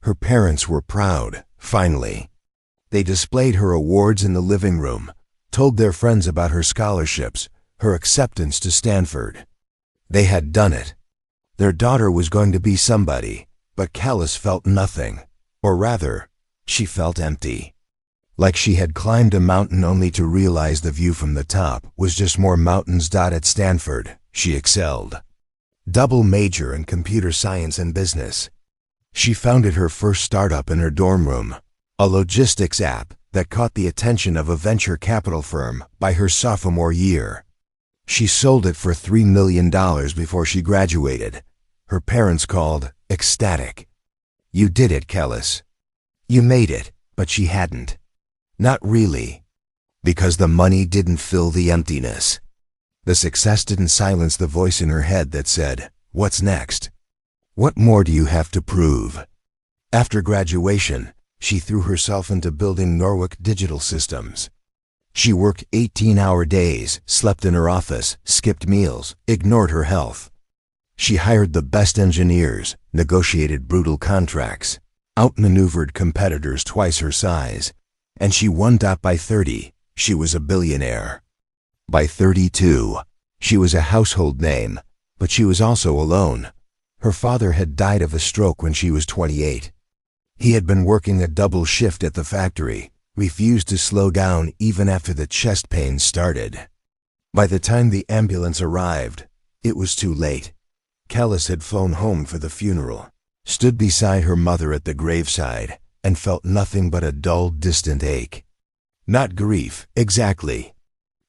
Her parents were proud, finally. They displayed her awards in the living room, told their friends about her scholarships, her acceptance to Stanford. They had done it. Their daughter was going to be somebody, but Callis felt nothing, or rather, she felt empty. Like she had climbed a mountain only to realize the view from the top was just more mountains. At Stanford, she excelled. Double major in computer science and business. She founded her first startup in her dorm room, a logistics app that caught the attention of a venture capital firm by her sophomore year. She sold it for $3 million before she graduated. Her parents called ecstatic. You did it, Callis. You made it, but she hadn't. Not really. Because the money didn't fill the emptiness. The success didn't silence the voice in her head that said, "What's next? What more do you have to prove?" After graduation, she threw herself into building Norwick Digital Systems. She worked 18-hour days, slept in her office, skipped meals, ignored her health. She hired the best engineers, negotiated brutal contracts, outmaneuvered competitors twice her size, and she won. By 30, she was a billionaire. By 32, she was a household name, but she was also alone. Her father had died of a stroke when she was 28. He had been working a double shift at the factory, refused to slow down even after the chest pains started. By the time the ambulance arrived, it was too late. Callis had flown home for the funeral, stood beside her mother at the graveside, and felt nothing but a dull, distant ache. Not grief, exactly.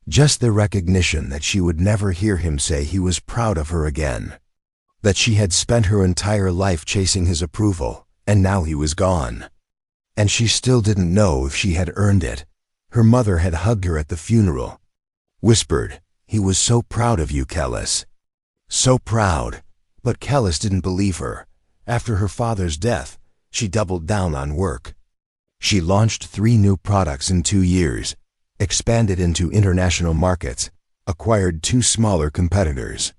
Just the recognition that she would never hear him say he was proud of her again. That she had spent her entire life chasing his approval, and now he was gone. And she still didn't know if she had earned it. Her mother had hugged her at the funeral. Whispered, "He was so proud of you, Callis." So proud. But Callis didn't believe her. After her father's death, she doubled down on work. She launched 3 new products in 2 years, expanded into international markets, acquired 2 smaller competitors.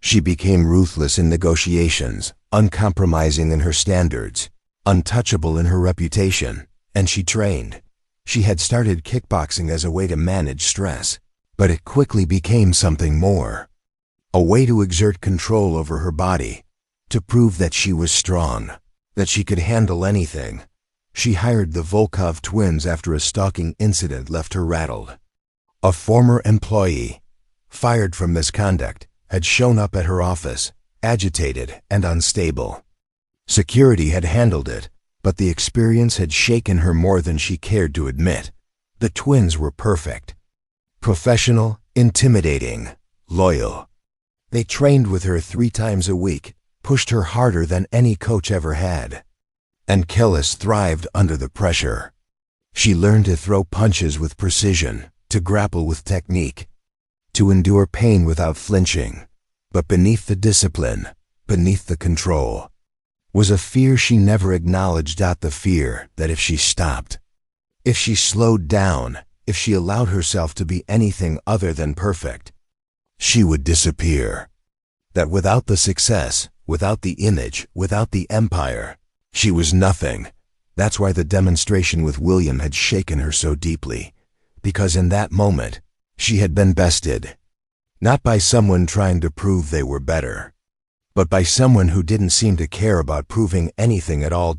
She became ruthless in negotiations, uncompromising in her standards, untouchable in her reputation, and she trained. She had started kickboxing as a way to manage stress, but it quickly became something more. A way to exert control over her body, to prove that she was strong, that she could handle anything. She hired the Volkov twins after a stalking incident left her rattled. A former employee, fired for misconduct, had shown up at her office, agitated and unstable. Security had handled it, but the experience had shaken her more than she cared to admit. The twins were perfect. Professional, intimidating, loyal. They trained with her 3 times a week, pushed her harder than any coach ever had. And Callis thrived under the pressure. She learned to throw punches with precision, to grapple with technique, to endure pain without flinching. But beneath the discipline, beneath the control, was a fear she never acknowledged. The fear that if she stopped, if she slowed down, if she allowed herself to be anything other than perfect, she would disappear. That without the success, without the image, without the empire, she was nothing. That's why the demonstration with William had shaken her so deeply, because in that moment, she had been bested. Not by someone trying to prove they were better, but by someone who didn't seem to care about proving anything at all.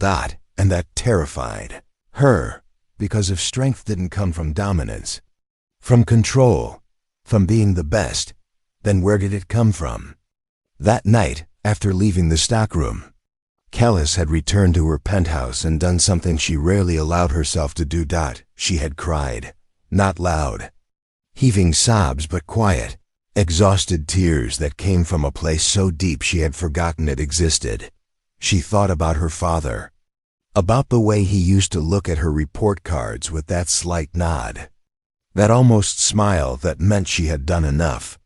and that terrified her, because if strength didn't come from dominance, from control, from being the best, then where did it come from? That night, after leaving the stockroom, Callis had returned to her penthouse and done something she rarely allowed herself to do. She had cried, not loud, heaving sobs but quiet, exhausted tears that came from a place so deep she had forgotten it existed. She thought about her father, about the way he used to look at her report cards with that slight nod, that almost smile that meant she had done enough.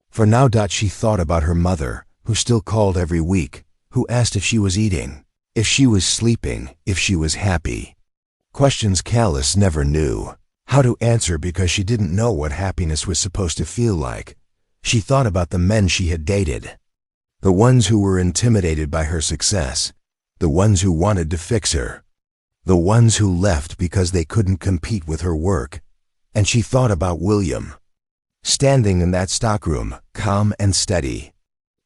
For now, she thought about her mother, who still called every week, who asked if she was eating, if she was sleeping, if she was happy. Questions Callis never knew how to answer because she didn't know what happiness was supposed to feel like. She thought about the men she had dated, the ones who were intimidated by her success, the ones who wanted to fix her, the ones who left because they couldn't compete with her work. And she thought about William, standing in that stockroom, calm and steady,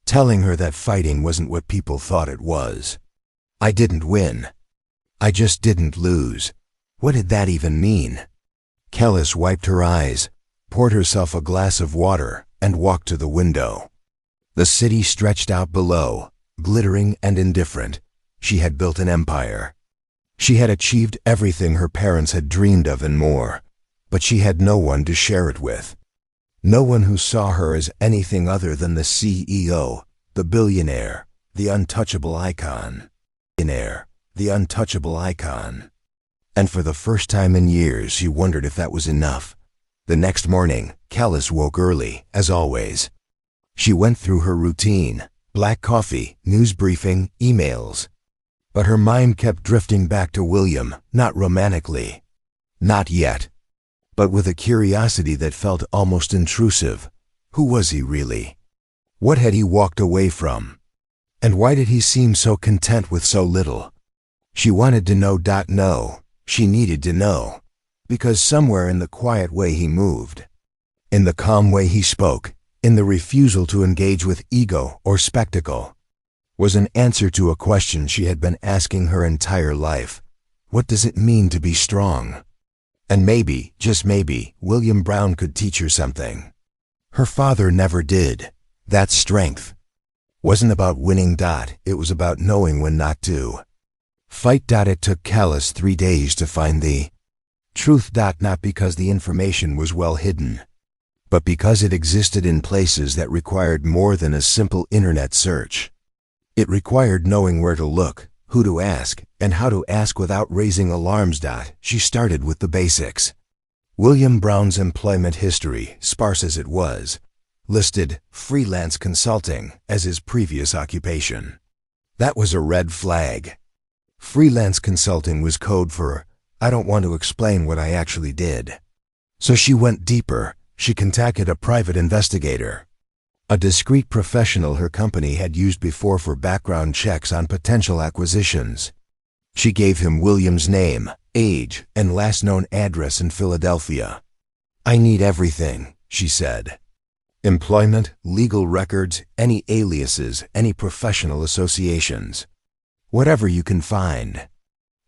telling her that fighting wasn't what people thought it was. I didn't win. I just didn't lose. What did that even mean? Callis wiped her eyes, poured herself a glass of water, and walked to the window. The city stretched out below, glittering and indifferent. She had built an empire. She had achieved everything her parents had dreamed of and more, but she had no one to share it with. No one who saw her as anything other than the CEO, the billionaire, the untouchable icon. Billionaire, the untouchable icon. And for the first time in years, she wondered if that was enough. The next morning, Callis woke early, as always. She went through her routine, black coffee, news briefing, emails. But her mind kept drifting back to William, not romantically. Not yet. But with a curiosity that felt almost intrusive. Who was he really? What had he walked away from? And why did he seem so content with so little? She wanted to know. No, she needed to know. Because somewhere in the quiet way he moved, in the calm way he spoke, in the refusal to engage with ego or spectacle, was an answer to a question she had been asking her entire life. What does it mean to be strong? And maybe, just maybe, William Brown could teach her something. Her father never did. That strength wasn't about winning. It was about knowing when not to fight. It took Callis 3 days to find the truth. Not because the information was well hidden, but because it existed in places that required more than a simple internet search. It required knowing where to look, who to ask, and how to ask without raising alarms. She started with the basics. William Brown's employment history, sparse as it was, listed freelance consulting as his previous occupation. That was a red flag. Freelance consulting was code for, I don't want to explain what I actually did. So she went deeper. She contacted a private investigator, a discreet professional her company had used before for background checks on potential acquisitions. She gave him William's name, age, and last known address in Philadelphia. I need everything, she said. Employment, legal records, any aliases, any professional associations. Whatever you can find.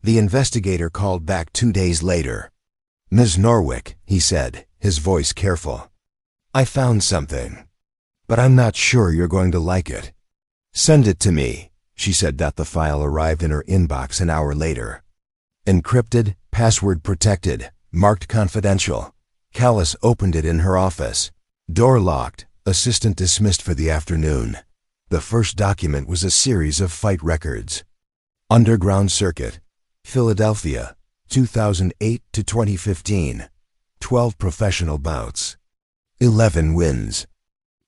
The investigator called back 2 days later. Ms. Norwick, he said, his voice careful. I found something, but I'm not sure you're going to like it. Send it to me, she said. The file arrived in her inbox an hour later. Encrypted, password protected, marked confidential. Callis opened it in her office. Door locked, assistant dismissed for the afternoon. The first document was a series of fight records. Underground Circuit, Philadelphia, 2008 to 2015. 12 professional bouts. 11 wins.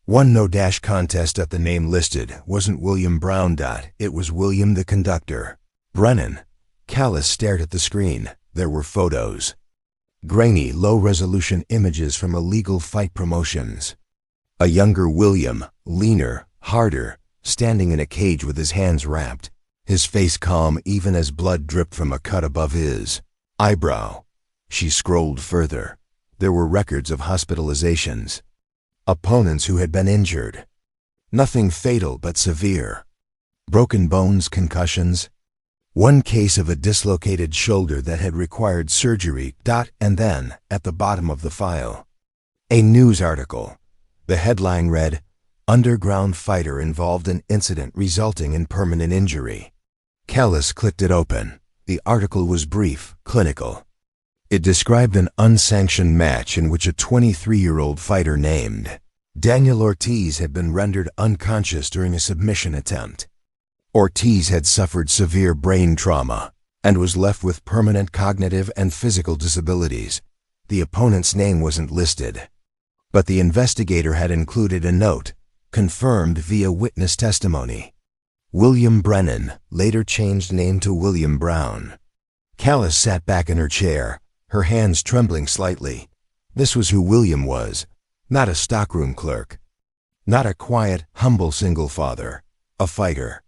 1 no-dash contest. The name listed wasn't William Brown. It was William the conductor. Brennan. Callis stared at the screen. There were photos. Grainy, low-resolution images from illegal fight promotions. A younger William, leaner, harder, standing in a cage with his hands wrapped, his face calm even as blood dripped from a cut above his eyebrow. She scrolled further. There were records of hospitalizations. Opponents who had been injured. Nothing fatal but severe. Broken bones, concussions. One case of a dislocated shoulder that had required surgery. And then, at the bottom of the file, a news article. The headline read, "Underground fighter involved in incident resulting in permanent injury." Callis clicked it open. The article was brief, clinical. It described an unsanctioned match in which a 23-year-old fighter named Daniel Ortiz had been rendered unconscious during a submission attempt. Ortiz had suffered severe brain trauma and was left with permanent cognitive and physical disabilities. The opponent's name wasn't listed, but the investigator had included a note, confirmed via witness testimony. William Brennan, later changed name to William Brown. Callis sat back in her chair, her hands trembling slightly. This was who William was, not a stockroom clerk, not a quiet, humble single father, a fighter,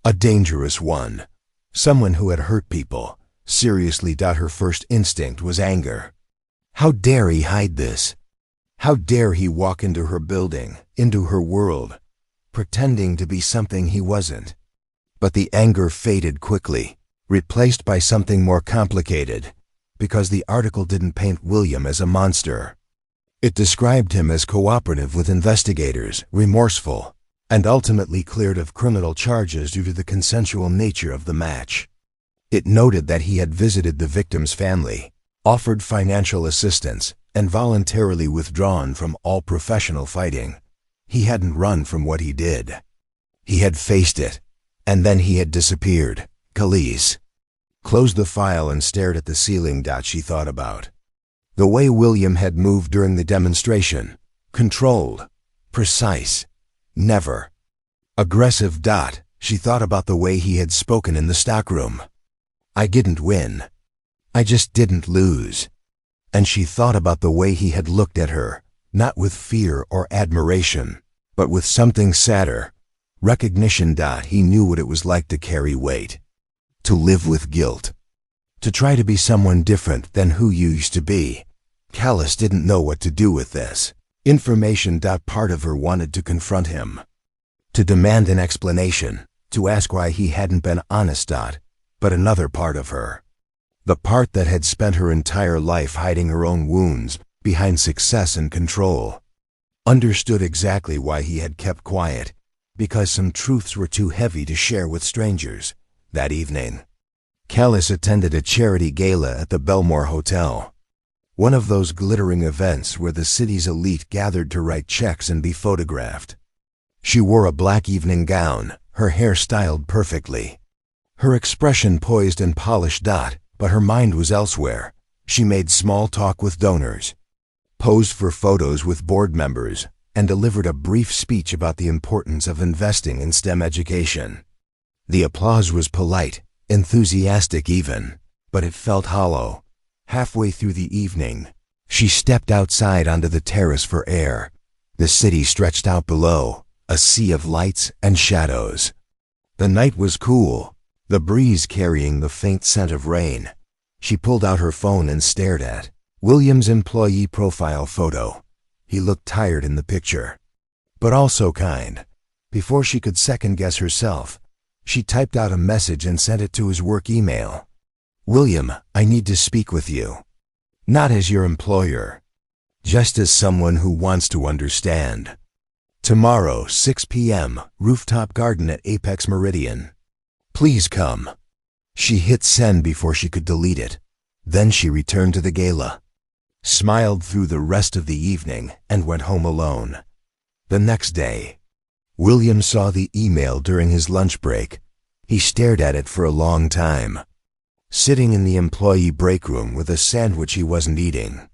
a dangerous one, someone who had hurt people, seriously. Her first instinct was anger. How dare he hide this? How dare he walk into her building, into her world, pretending to be something he wasn't? But the anger faded quickly, replaced by something more complicated, because the article didn't paint William as a monster. It described him as cooperative with investigators, remorseful, and ultimately cleared of criminal charges due to the consensual nature of the match. It noted that he had visited the victim's family, offered financial assistance, and voluntarily withdrawn from all professional fighting. He hadn't run from what he did. He had faced it, and then he had disappeared. Callis closed the file and stared at the ceiling. She thought about the way William had moved during the demonstration. Controlled, precise, never aggressive. She thought about the way he had spoken in the stockroom. "I didn't win. I just didn't lose." And she thought about the way he had looked at her, not with fear or admiration, but with something sadder, recognition. He knew what it was like to carry weight, to live with guilt, to try to be someone different than who you used to be. Callis didn't know what to do with this information. Part of her wanted to confront him, to demand an explanation, to ask why he hadn't been honest. But another part of her, the part that had spent her entire life hiding her own wounds behind success and control, understood exactly why he had kept quiet, because some truths were too heavy to share with strangers. That evening, Callis attended a charity gala at the Belmore Hotel, one of those glittering events where the city's elite gathered to write checks and be photographed. She wore a black evening gown, her hair styled perfectly, her expression poised and polished. But her mind was elsewhere. She made small talk with donors, posed for photos with board members, and delivered a brief speech about the importance of investing in STEM education. The applause was polite, enthusiastic even, but it felt hollow. Halfway through the evening, she stepped outside onto the terrace for air. The city stretched out below, a sea of lights and shadows. The night was cool, the breeze carrying the faint scent of rain. She pulled out her phone and stared at William's employee profile photo. He looked tired in the picture, but also kind. Before she could second-guess herself, she typed out a message and sent it to his work email. "William, I need to speak with you. Not as your employer, just as someone who wants to understand. Tomorrow, 6 p.m., rooftop garden at Apex Meridian. Please come." She hit send before she could delete it. Then she returned to the gala, smiled through the rest of the evening, and went home alone. The next day, William saw the email during his lunch break. He stared at it for a long time, sitting in the employee break room with a sandwich he wasn't eating,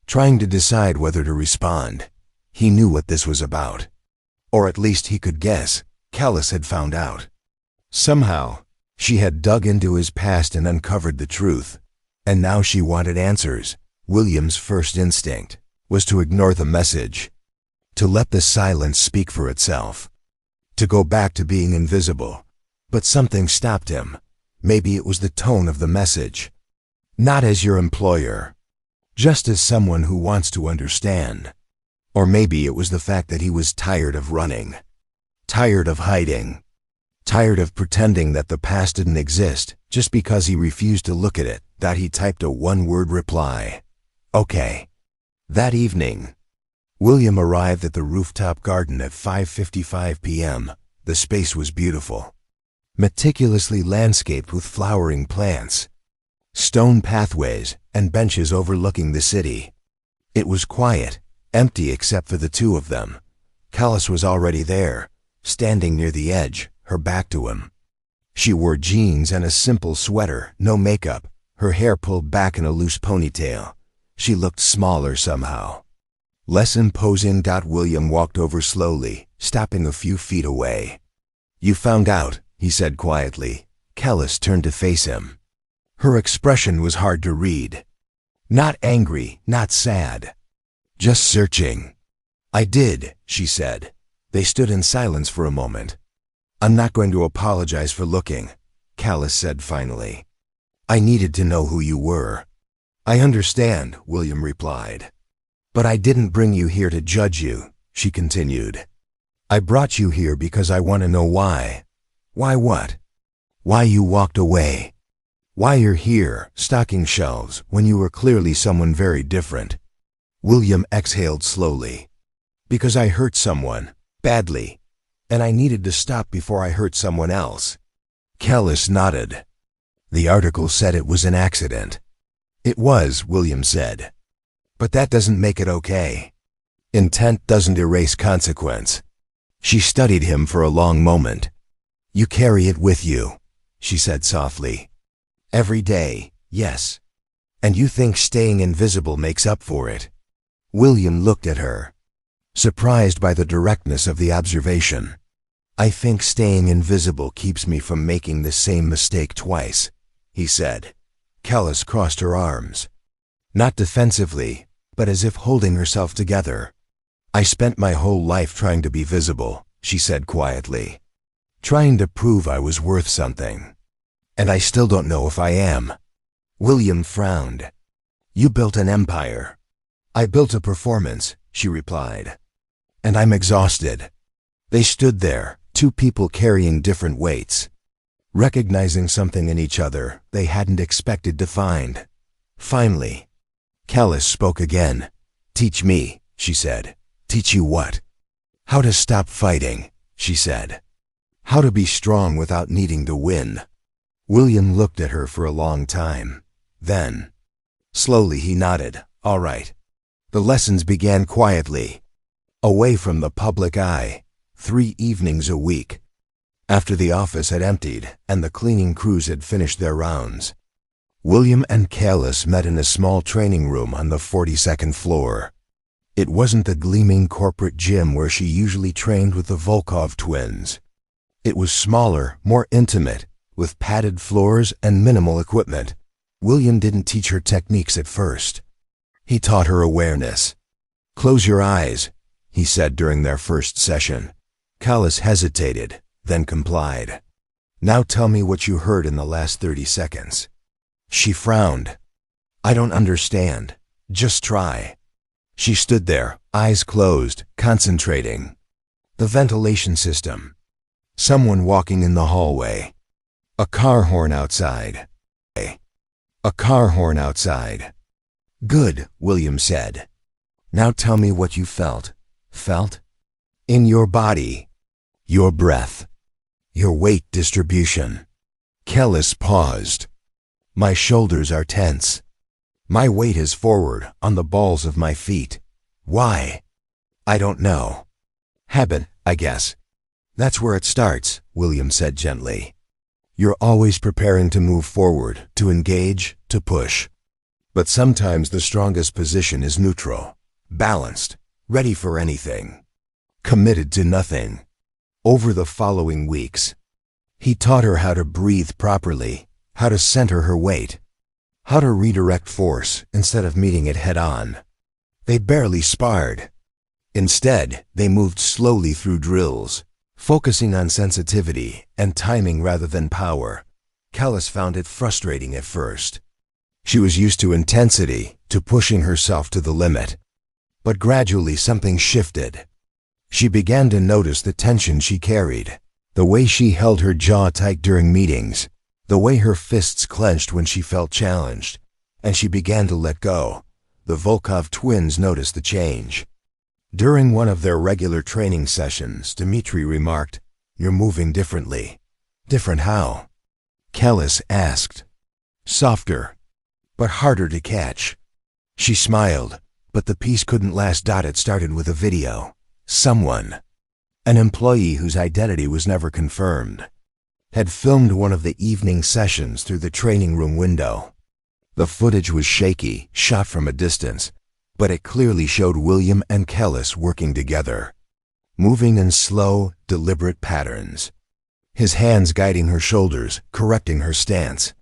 trying to decide whether to respond. He knew what this was about. Or at least he could guess. Callis had found out. Somehow, she had dug into his past and uncovered the truth, and now she wanted answers. William's first instinct was to ignore the message, to let the silence speak for itself, to go back to being invisible. But something stopped him. Maybe it was the tone of the message. Not as your employer, just as someone who wants to understand. Or maybe it was the fact that he was tired of running, tired of hiding, Tired of pretending that the past didn't exist just because he refused to look at it, that he typed a one-word reply. Okay. That evening, William arrived at the rooftop garden at 5:55 p.m. The space was beautiful, meticulously landscaped with flowering plants, stone pathways, and benches overlooking the city. It was quiet, empty except for the two of them. Callis was already there, standing near the edge, her back to him. She wore jeans and a simple sweater, no makeup, her hair pulled back in a loose ponytail. She looked smaller somehow, less imposing. William walked over slowly, stopping a few feet away. "You found out," he said quietly. Callis turned to face him. Her expression was hard to read. Not angry, not sad. Just searching. "I did," she said. They stood in silence for a moment. "I'm not going to apologize for looking," Callis said finally. "I needed to know who you were." "I understand," William replied. "But I didn't bring you here to judge you," she continued. "I brought you here because I want to know why." "Why what?" "Why you walked away. Why you're here, stocking shelves, when you were clearly someone very different." William exhaled slowly. "Because I hurt someone, badly, and I needed to stop before I hurt someone else." Callis nodded. "The article said it was an accident." "It was," William said. "But that doesn't make it okay. Intent doesn't erase consequence." She studied him for a long moment. "You carry it with you," she said softly. "Every day, yes. And you think staying invisible makes up for it." William looked at her, surprised by the directness of the observation. "I think staying invisible keeps me from making the same mistake twice," he said. Callis crossed her arms, not defensively, but as if holding herself together. "I spent my whole life trying to be visible," she said quietly. "Trying to prove I was worth something. And I still don't know if I am." William frowned. "You built an empire." "I built a performance," she replied. "And I'm exhausted." They stood there, two people carrying different weights, recognizing something in each other they hadn't expected to find. Finally, Callis spoke again. "Teach me," she said. "Teach you what?" "How to stop fighting," she said. "How to be strong without needing to win." William looked at her for a long time. Then, slowly he nodded. "All right." The lessons began quietly, away from the public eye, 3 evenings a week, after the office had emptied and the cleaning crews had finished their rounds. William and Callis met in a small training room on the 42nd floor. It wasn't the gleaming corporate gym where she usually trained with the Volkov twins. It was smaller, more intimate, with padded floors and minimal equipment. William didn't teach her techniques at first. He taught her awareness. "Close your eyes," he said during their first session. Callis hesitated, then complied. "Now tell me what you heard in the last 30 seconds. She frowned. "I don't understand. Just try." She stood there, eyes closed, concentrating. The ventilation system. Someone walking in the hallway. A car horn outside. A car horn outside. "Good," William said. "Now tell me what you felt." "Felt?" "In your body. Your breath. Your weight distribution." Callis paused. "My shoulders are tense. My weight is forward, on the balls of my feet. Why?" "I don't know. Habit, I guess." "That's where it starts," William said gently. "You're always preparing to move forward, to engage, to push. But sometimes the strongest position is neutral, balanced, ready for anything, committed to nothing." Over the following weeks, he taught her how to breathe properly, how to center her weight, how to redirect force instead of meeting it head-on. They barely sparred. Instead, they moved slowly through drills, focusing on sensitivity and timing rather than power. Callis found it frustrating at first. She was used to intensity, to pushing herself to the limit. But gradually something shifted. She began to notice the tension she carried, The way she held her jaw tight during meetings, the way her fists clenched when she felt challenged, and she began to let go. The Volkov twins noticed the change. During one of their regular training sessions, Dmitri remarked, "You're moving differently." "Different how?" Kellis asked. "Softer, but harder to catch." She smiled, but the piece couldn't last. It started with a video. Someone, an employee whose identity was never confirmed, had filmed one of the evening sessions through the training room window. The footage was shaky, shot from a distance, but it clearly showed William and Kellis working together, moving in slow, deliberate patterns. His hands guiding her shoulders, correcting her stance.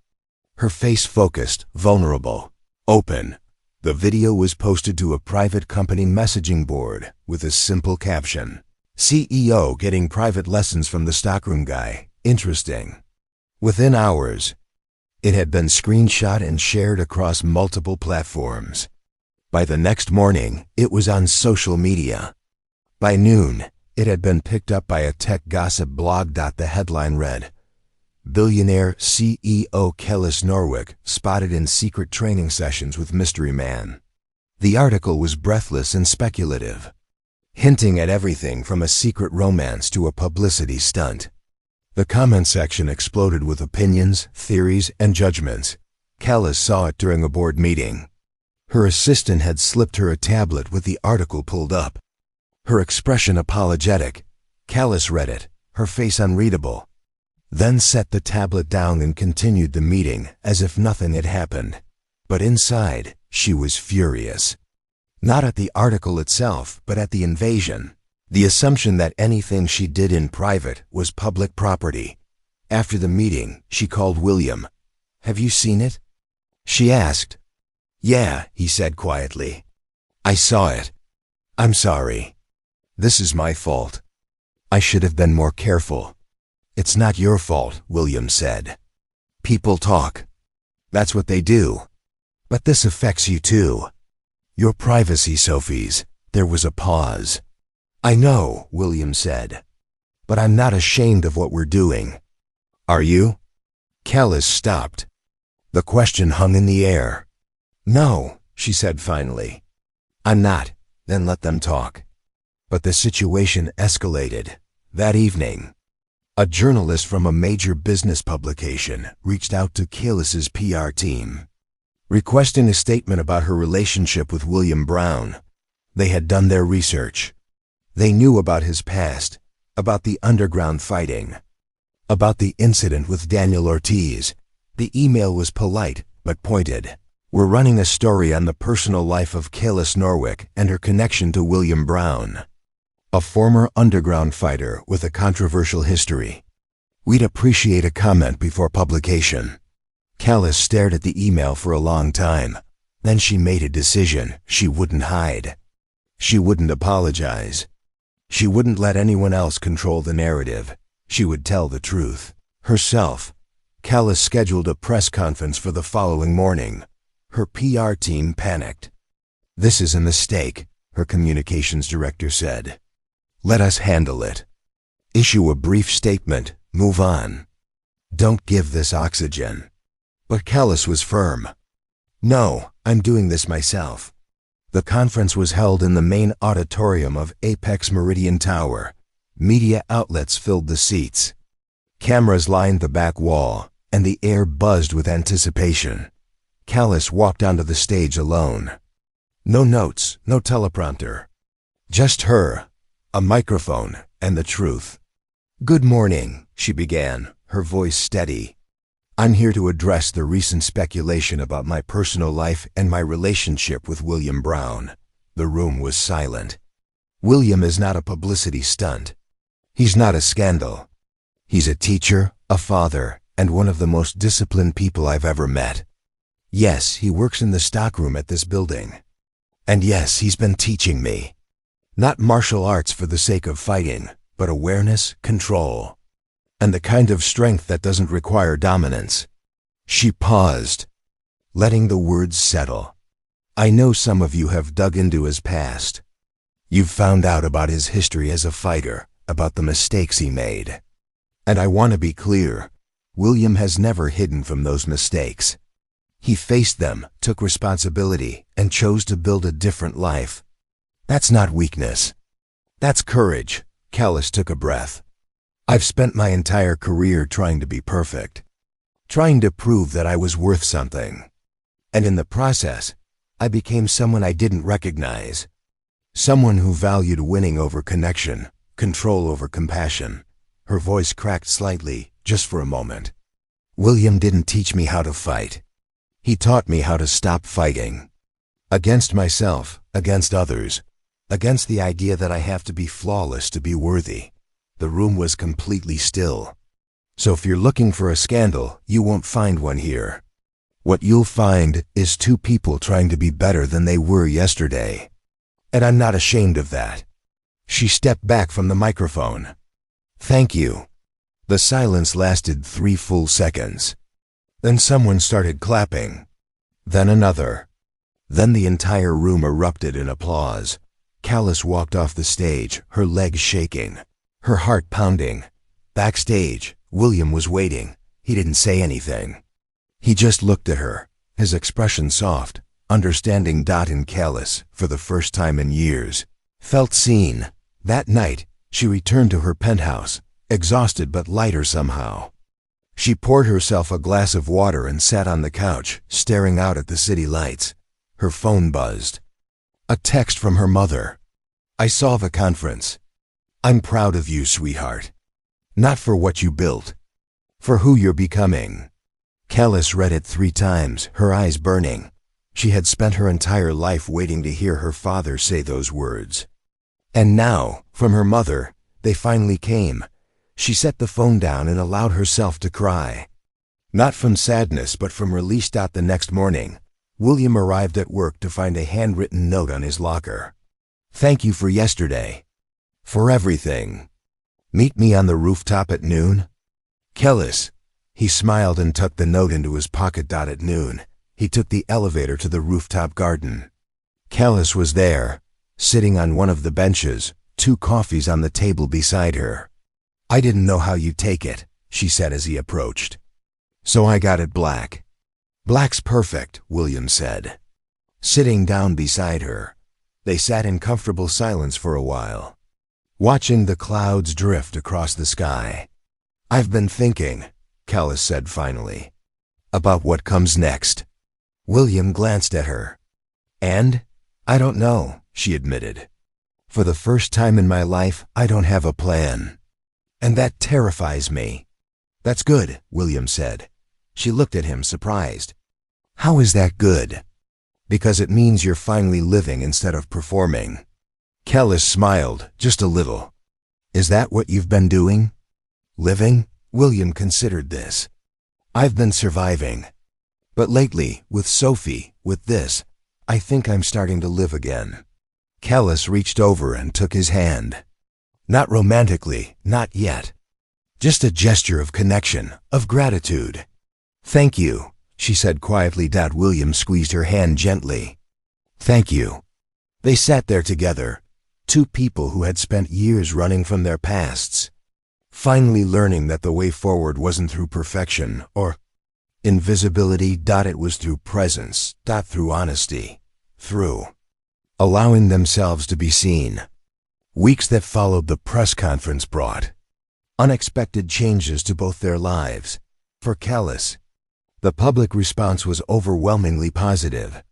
Her face focused, vulnerable, open. The video was posted to a private company messaging board with a simple caption: "CEO getting private lessons from the stockroom guy. Interesting." Within hours, it had been screenshot and shared across multiple platforms. By the next morning, it was on social media. By noon, it had been picked up by a tech gossip blog. The headline read, "Billionaire CEO Kellis Norwick spotted in secret training sessions with mystery man." The article was breathless and speculative, hinting at everything from a secret romance to a publicity stunt. The comment section exploded with opinions, theories, and judgments. Kellis saw it during a board meeting. Her assistant had slipped her a tablet with the article pulled up. Her expression apologetic. Kellis read it, her face unreadable, then set the tablet down and continued the meeting as if nothing had happened. But inside, she was furious. Not at the article itself, but at the invasion. The assumption that anything she did in private was public property. After the meeting, she called William. "Have you seen it?" she asked. "Yeah," he said quietly. "I saw it. I'm sorry. This is my fault. I should have been more careful." "It's not your fault," William said. "People talk. That's what they do. But this affects you too. Your privacy, Sophie's." There was a pause. "I know," William said. "But I'm not ashamed of what we're doing." "Are you?" Kellis stopped. The question hung in the air. "No," she said finally. "I'm not." "Then let them talk." But the situation escalated. That evening, a journalist from a major business publication reached out to Kellis's PR team, requesting a statement about her relationship with William Brown. They had done their research. They knew about his past, about the underground fighting, about the incident with Daniel Ortiz. The email was polite but pointed. "We're running a story on the personal life of Kellis Norwick and her connection to William Brown, a former underground fighter with a controversial history. We'd appreciate a comment before publication." Kellis stared at the email for a long time. Then she made a decision. She wouldn't hide. She wouldn't apologize. She wouldn't let anyone else control the narrative. She would tell the truth herself. Kellis scheduled a press conference for the following morning. Her PR team panicked. "This is a mistake," her communications director said. "Let us handle it. Issue a brief statement, move on. Don't give this oxygen." But Kellis was firm. "No, I'm doing this myself." The conference was held in the main auditorium of Apex Meridian Tower. Media outlets filled the seats. Cameras lined the back wall, and the air buzzed with anticipation. Kellis walked onto the stage alone. No notes, no teleprompter. Just her, a microphone, and the truth. "Good morning," she began, her voice steady. "I'm here to address the recent speculation about my personal life and my relationship with William Brown." The room was silent. William is not a publicity stunt. He's not a scandal. He's a teacher, a father, and one of the most disciplined people I've ever met. Yes, he works in the stockroom at this building. And yes, he's been teaching me. Not martial arts for the sake of fighting, but awareness, control, and the kind of strength that doesn't require dominance. She paused, letting the words settle. "I know some of you have dug into his past. You've found out about his history as a fighter, about the mistakes he made. And I want to be clear, William has never hidden from those mistakes. He faced them, took responsibility, and chose to build a different life. That's not weakness. That's courage. Callis took a breath. I've spent my entire career trying to be perfect, trying to prove that I was worth something. And in the process, I became someone I didn't recognize. Someone who valued winning over connection, control over compassion. Her voice cracked slightly, just for a moment. William didn't teach me how to fight. He taught me how to stop fighting. Against myself, against others, against the idea that I have to be flawless to be worthy. The room was completely still. So if you're looking for a scandal, you won't find one here. What you'll find is two people trying to be better than they were yesterday. And I'm not ashamed of that. She stepped back from the microphone. Thank you. The silence lasted 3 full seconds. Then someone started clapping. Then another. Then the entire room erupted in applause. Callis walked off the stage, her legs shaking, her heart pounding. Backstage, William was waiting. He didn't say anything. He just looked at her, his expression soft, understanding. In Callis, for the first time in years, felt seen. That night, she returned to her penthouse, exhausted but lighter somehow. She poured herself a glass of water and sat on the couch, staring out at the city lights. Her phone buzzed. A text from her mother. I saw the conference. I'm proud of you, sweetheart. Not for what you built, for who you're becoming. Callis read it 3 times, her eyes burning. She had spent her entire life waiting to hear her father say those words. And now, from her mother, they finally came. She set the phone down and allowed herself to cry. Not from sadness, but from release. The next morning, William arrived at work to find a handwritten note on his locker. Thank you for yesterday. For everything. Meet me on the rooftop at noon. Callis. He smiled and tucked the note into his pocket. At noon, he took the elevator to the rooftop garden. Callis was there, sitting on one of the benches, 2 coffees on the table beside her. I didn't know how you'd take it, she said as he approached. So I got it black. Black's perfect, William said. Sitting down beside her, they sat in comfortable silence for a while, watching the clouds drift across the sky. I've been thinking, Callis said finally, about what comes next. William glanced at her. And? I don't know, she admitted. For the first time in my life, I don't have a plan. And that terrifies me. That's good, William said. She looked at him, surprised. How is that good? Because it means you're finally living instead of performing. Callis smiled, just a little. Is that what you've been doing? Living? William considered this. I've been surviving. But lately, with Sophie, with this, I think I'm starting to live again. Callis reached over and took his hand. Not romantically, not yet. Just a gesture of connection, of gratitude. Thank you, she said quietly. William squeezed her hand gently. Thank you. They sat there together, 2 people who had spent years running from their pasts, finally learning that the way forward wasn't through perfection or invisibility. It was through presence, through honesty, through allowing themselves to be seen. Weeks that followed the press conference brought unexpected changes to both their lives. For Callis, the public response was overwhelmingly positive.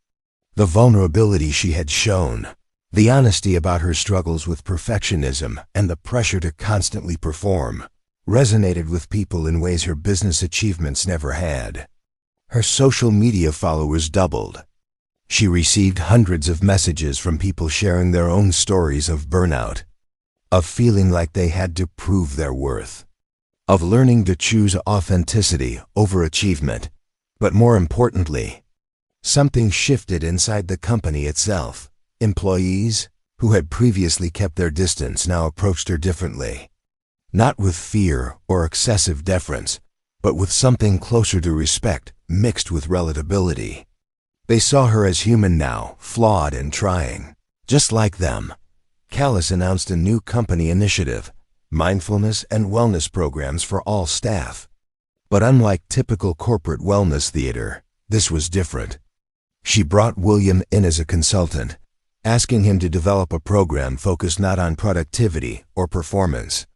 The vulnerability she had shown, the honesty about her struggles with perfectionism and the pressure to constantly perform, resonated with people in ways her business achievements never had. Her social media followers doubled. She received hundreds of messages from people sharing their own stories of burnout, of feeling like they had to prove their worth, of learning to choose authenticity over achievement. But more importantly, something shifted inside the company itself. Employees, who had previously kept their distance, now approached her differently. Not with fear or excessive deference, but with something closer to respect, mixed with relatability. They saw her as human now, flawed and trying. Just like them. Callis announced a new company initiative, mindfulness and wellness programs for all staff. But unlike typical corporate wellness theater, this was different. She brought William in as a consultant, asking him to develop a program focused not on productivity or performance,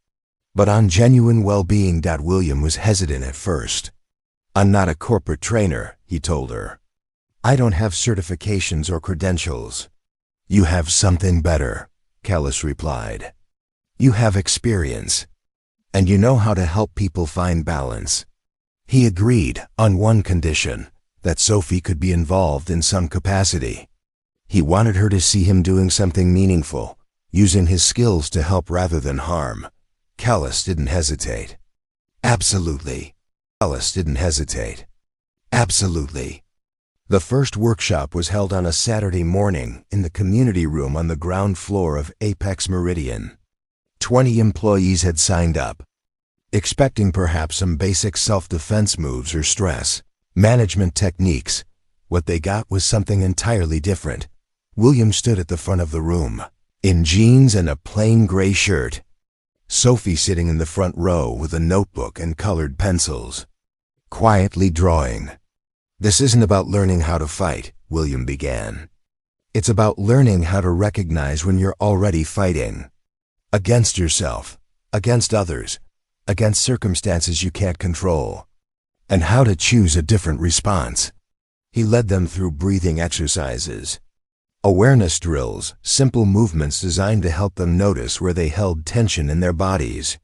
but on genuine well-being. William was hesitant at first. "I'm not a corporate trainer," he told her. "I don't have certifications or credentials." "You have something better," Callis replied. "You have experience, and you know how to help people find balance." He agreed on one condition, that Sophie could be involved in some capacity. He wanted her to see him doing something meaningful, using his skills to help rather than harm. Callis didn't hesitate. "Absolutely." Callis didn't hesitate. "Absolutely." The first workshop was held on a Saturday morning in the community room on the ground floor of Apex Meridian. 20 employees had signed up, expecting perhaps some basic self-defense moves or stress management techniques. What they got was something entirely different. William stood at the front of the room, in jeans and a plain gray shirt. Sophie sitting in the front row with a notebook and colored pencils, quietly drawing. "This isn't about learning how to fight," William began. "It's about learning how to recognize when you're already fighting. Against yourself, against others, against circumstances you can't control, and how to choose a different response." He led them through breathing exercises, awareness drills, simple movements designed to help them notice where they held tension in their bodies.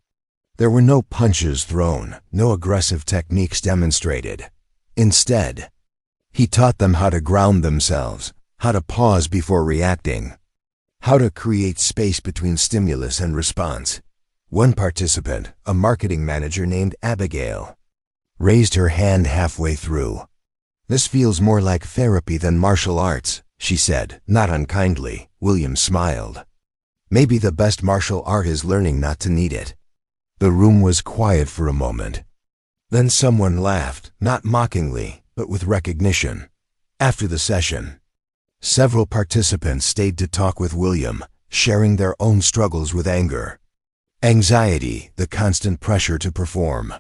There were no punches thrown, no aggressive techniques demonstrated. Instead, he taught them how to ground themselves, how to pause before reacting, how to create space between stimulus and response. One participant, a marketing manager named Abigail, raised her hand halfway through. "This feels more like therapy than martial arts," she said, not unkindly. William smiled. "Maybe the best martial art is learning not to need it." The room was quiet for a moment. Then someone laughed, not mockingly, but with recognition. After the session, several participants stayed to talk with William, sharing their own struggles with anger, anxiety, the constant pressure to perform.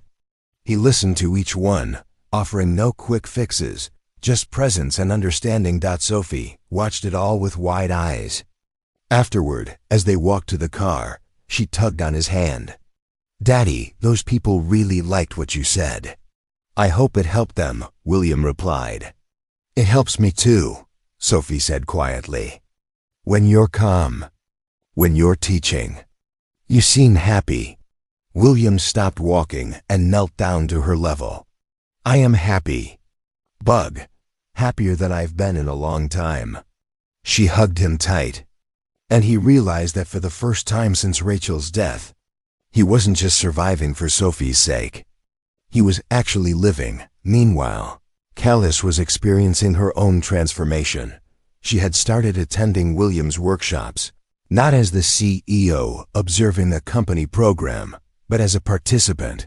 He listened to each one, offering no quick fixes, just presence and understanding. Sophie watched it all with wide eyes. Afterward, as they walked to the car, she tugged on his hand. "Daddy, those people really liked what you said." "I hope it helped them," William replied. "It helps me too," Sophie said quietly. "When you're calm, when you're teaching, you seem happy." William stopped walking and knelt down to her level. "I am happy, Bug, happier than I've been in a long time." She hugged him tight, and he realized that for the first time since Rachel's death, he wasn't just surviving for Sophie's sake. He was actually living. Meanwhile, Callis was experiencing her own transformation. She had started attending William's workshops, not as the CEO observing the company program, but as a participant.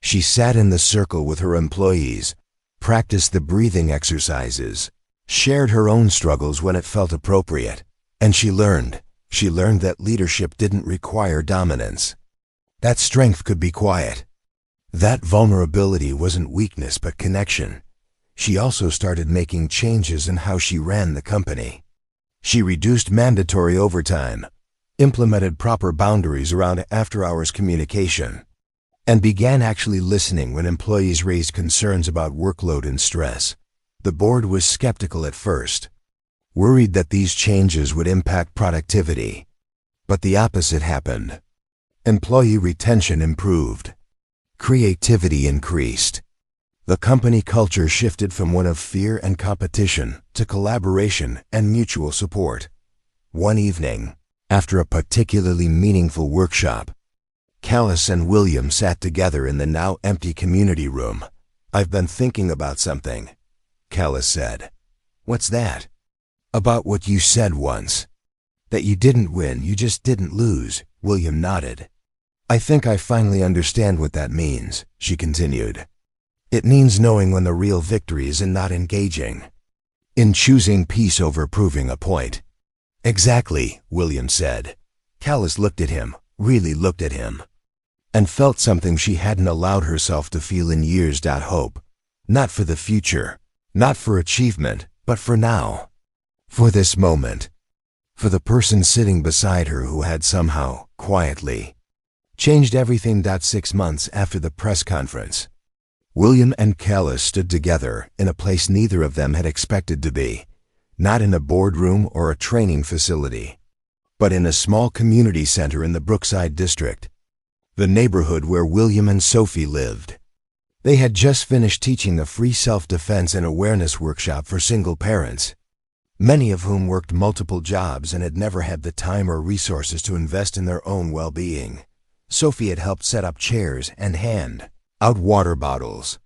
She sat in the circle with her employees, practiced the breathing exercises, shared her own struggles when it felt appropriate, and she learned that leadership didn't require dominance. That strength could be quiet. That vulnerability wasn't weakness but connection. She also started making changes in how she ran the company. She reduced mandatory overtime, implemented proper boundaries around after-hours communication, and began actually listening when employees raised concerns about workload and stress. The board was skeptical at first, worried that these changes would impact productivity. But the opposite happened. Employee retention improved. Creativity increased. The company culture shifted from one of fear and competition to collaboration and mutual support. One evening, after a particularly meaningful workshop, Callis and William sat together in the now empty community room. "I've been thinking about something," Callis said. "What's that?" "About what you said once. That you didn't win, you just didn't lose," William nodded. "I think I finally understand what that means," she continued. "It means knowing when the real victory is in not engaging, in choosing peace over proving a point." "Exactly," William said. Callis looked at him, really looked at him. and felt something she hadn't allowed herself to feel in years. Hope. Not for the future, not for achievement, but for now. For this moment. For the person sitting beside her who had somehow, quietly, changed everything. 6 months after the press conference, William and Callis stood together in a place neither of them had expected to be, not in a boardroom or a training facility, but in a small community center in the Brookside district, the neighborhood where William and Sophie lived. They had just finished teaching a free self-defense and awareness workshop for single parents, many of whom worked multiple jobs and had never had the time or resources to invest in their own well-being. Sophie had helped set up chairs and hand out water bottles,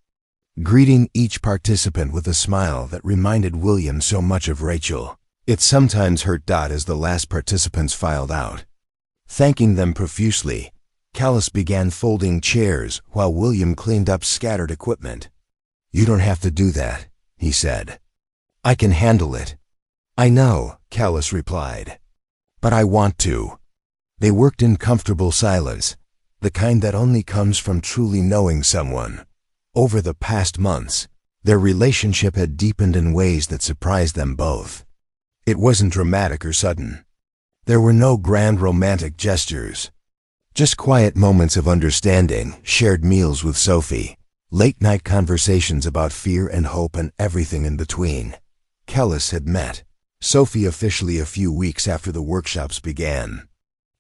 greeting each participant with a smile that reminded William so much of Rachel. It sometimes hurt. As the last participants filed out, thanking them profusely, Callis began folding chairs while William cleaned up scattered equipment. "You don't have to do that," he said. "I can handle it." "I know," Callis replied. "But I want to." They worked in comfortable silence, the kind that only comes from truly knowing someone. Over the past months, their relationship had deepened in ways that surprised them both. It wasn't dramatic or sudden. There were no grand romantic gestures. Just quiet moments of understanding, shared meals with Sophie, late-night conversations about fear and hope and everything in between. Callis had met Sophie officially a few weeks after the workshops began.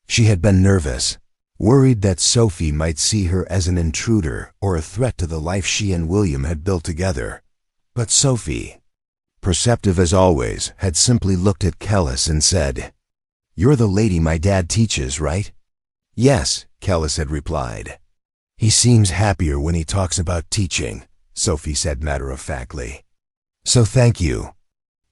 She had been nervous, worried that Sophie might see her as an intruder or a threat to the life she and William had built together. But Sophie, perceptive as always, had simply looked at Callis and said, "You're the lady my dad teaches, right?" "Yes," Callis had replied. "He seems happier when he talks about teaching," Sophie said matter-of-factly. "So thank you."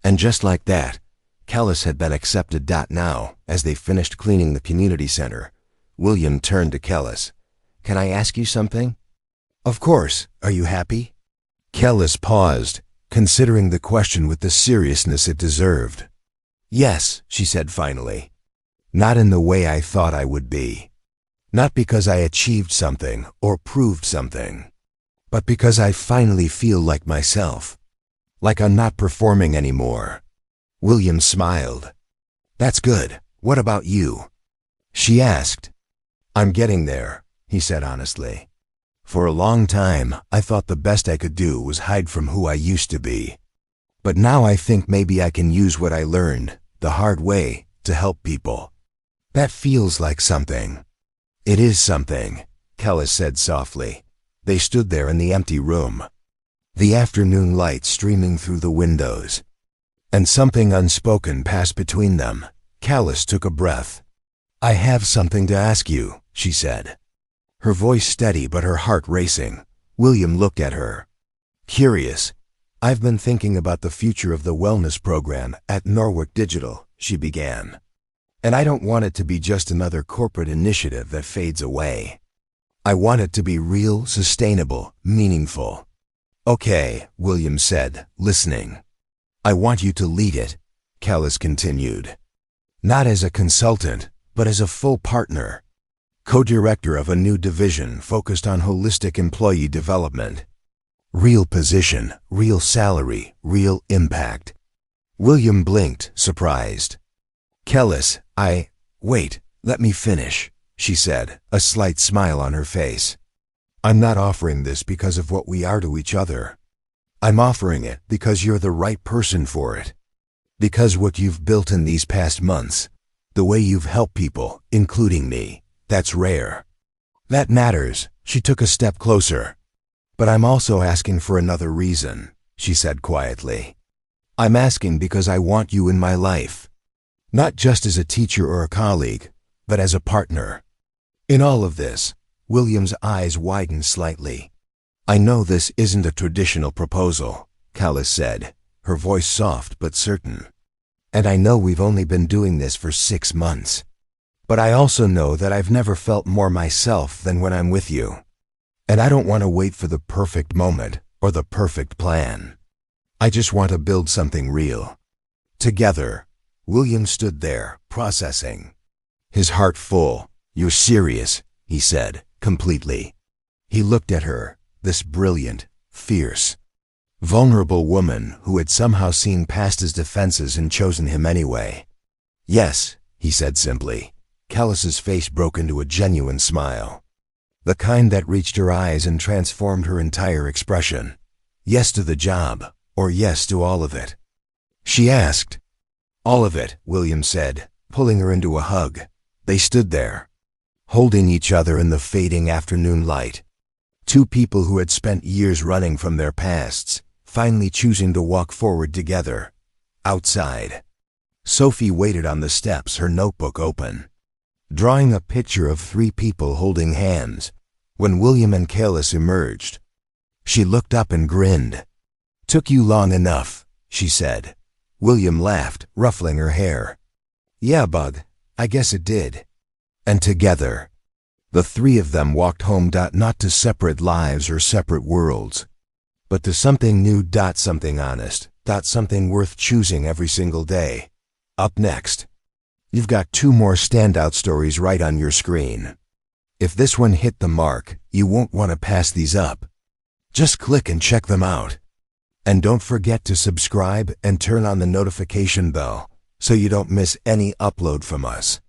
And just like that, Callis had been accepted. Now, as they finished cleaning the community center, William turned to Callis. "Can I ask you something?" "Of course. Are you happy?" Callis paused, considering the question with the seriousness it deserved. "Yes," she said finally. "Not in the way I thought I would be. Not because I achieved something or proved something, but because I finally feel like myself. Like I'm not performing anymore." William smiled. "That's good. What about you?" she asked. "I'm getting there," he said honestly. "For a long time, I thought the best I could do was hide from who I used to be. But now I think maybe I can use what I learned, the hard way, to help people. That feels like something." "It is something," Callis said softly. They stood there in the empty room, the afternoon light streaming through the windows, and something unspoken passed between them. Callis took a breath. "I have something to ask you," she said, her voice steady but her heart racing. William looked at her, curious. "I've been thinking about the future of the wellness program at Norwick Digital," she began. "And I don't want it to be just another corporate initiative that fades away. I want it to be real, sustainable, meaningful." "Okay," William said, listening. "I want you to lead it," Callis continued. "Not as a consultant, but as a full partner, co-director of a new division focused on holistic employee development. Real position, real salary, real impact." William blinked, surprised. "Callis, wait, let me finish," she said, a slight smile on her face. "I'm not offering this because of what we are to each other. I'm offering it because you're the right person for it. Because what you've built in these past months, the way you've helped people, including me, that's rare. That matters." She took a step closer. "But I'm also asking for another reason," she said quietly. "I'm asking because I want you in my life. Not just as a teacher or a colleague, but as a partner. In all of this." William's eyes widened slightly. "I know this isn't a traditional proposal," Callis said, her voice soft but certain. "And I know we've only been doing this for 6 months. But I also know that I've never felt more myself than when I'm with you. And I don't want to wait for the perfect moment or the perfect plan. I just want to build something real. Together." William stood there, processing, his heart full. "You're serious," he said, completely. He looked at her, this brilliant, fierce, vulnerable woman who had somehow seen past his defenses and chosen him anyway. "Yes," he said simply. Callis's face broke into a genuine smile, the kind that reached her eyes and transformed her entire expression. "Yes to the job, or yes to all of it?" she asked. "All of it," William said, pulling her into a hug. They stood there, holding each other in the fading afternoon light. Two people who had spent years running from their pasts, finally choosing to walk forward together. Outside, Sophie waited on the steps, her notebook open, drawing a picture of three people holding hands. When William and Callis emerged, she looked up and grinned. "Took you long enough," she said. William laughed, ruffling her hair. "Yeah, bud, I guess it did." And together, the three of them walked home, not to separate lives or separate worlds, but to something new, something honest, something worth choosing every single day. Up next, you've got two more standout stories right on your screen. If this one hit the mark, you won't want to pass these up. Just click and check them out. And don't forget to subscribe and turn on the notification bell so you don't miss any upload from us.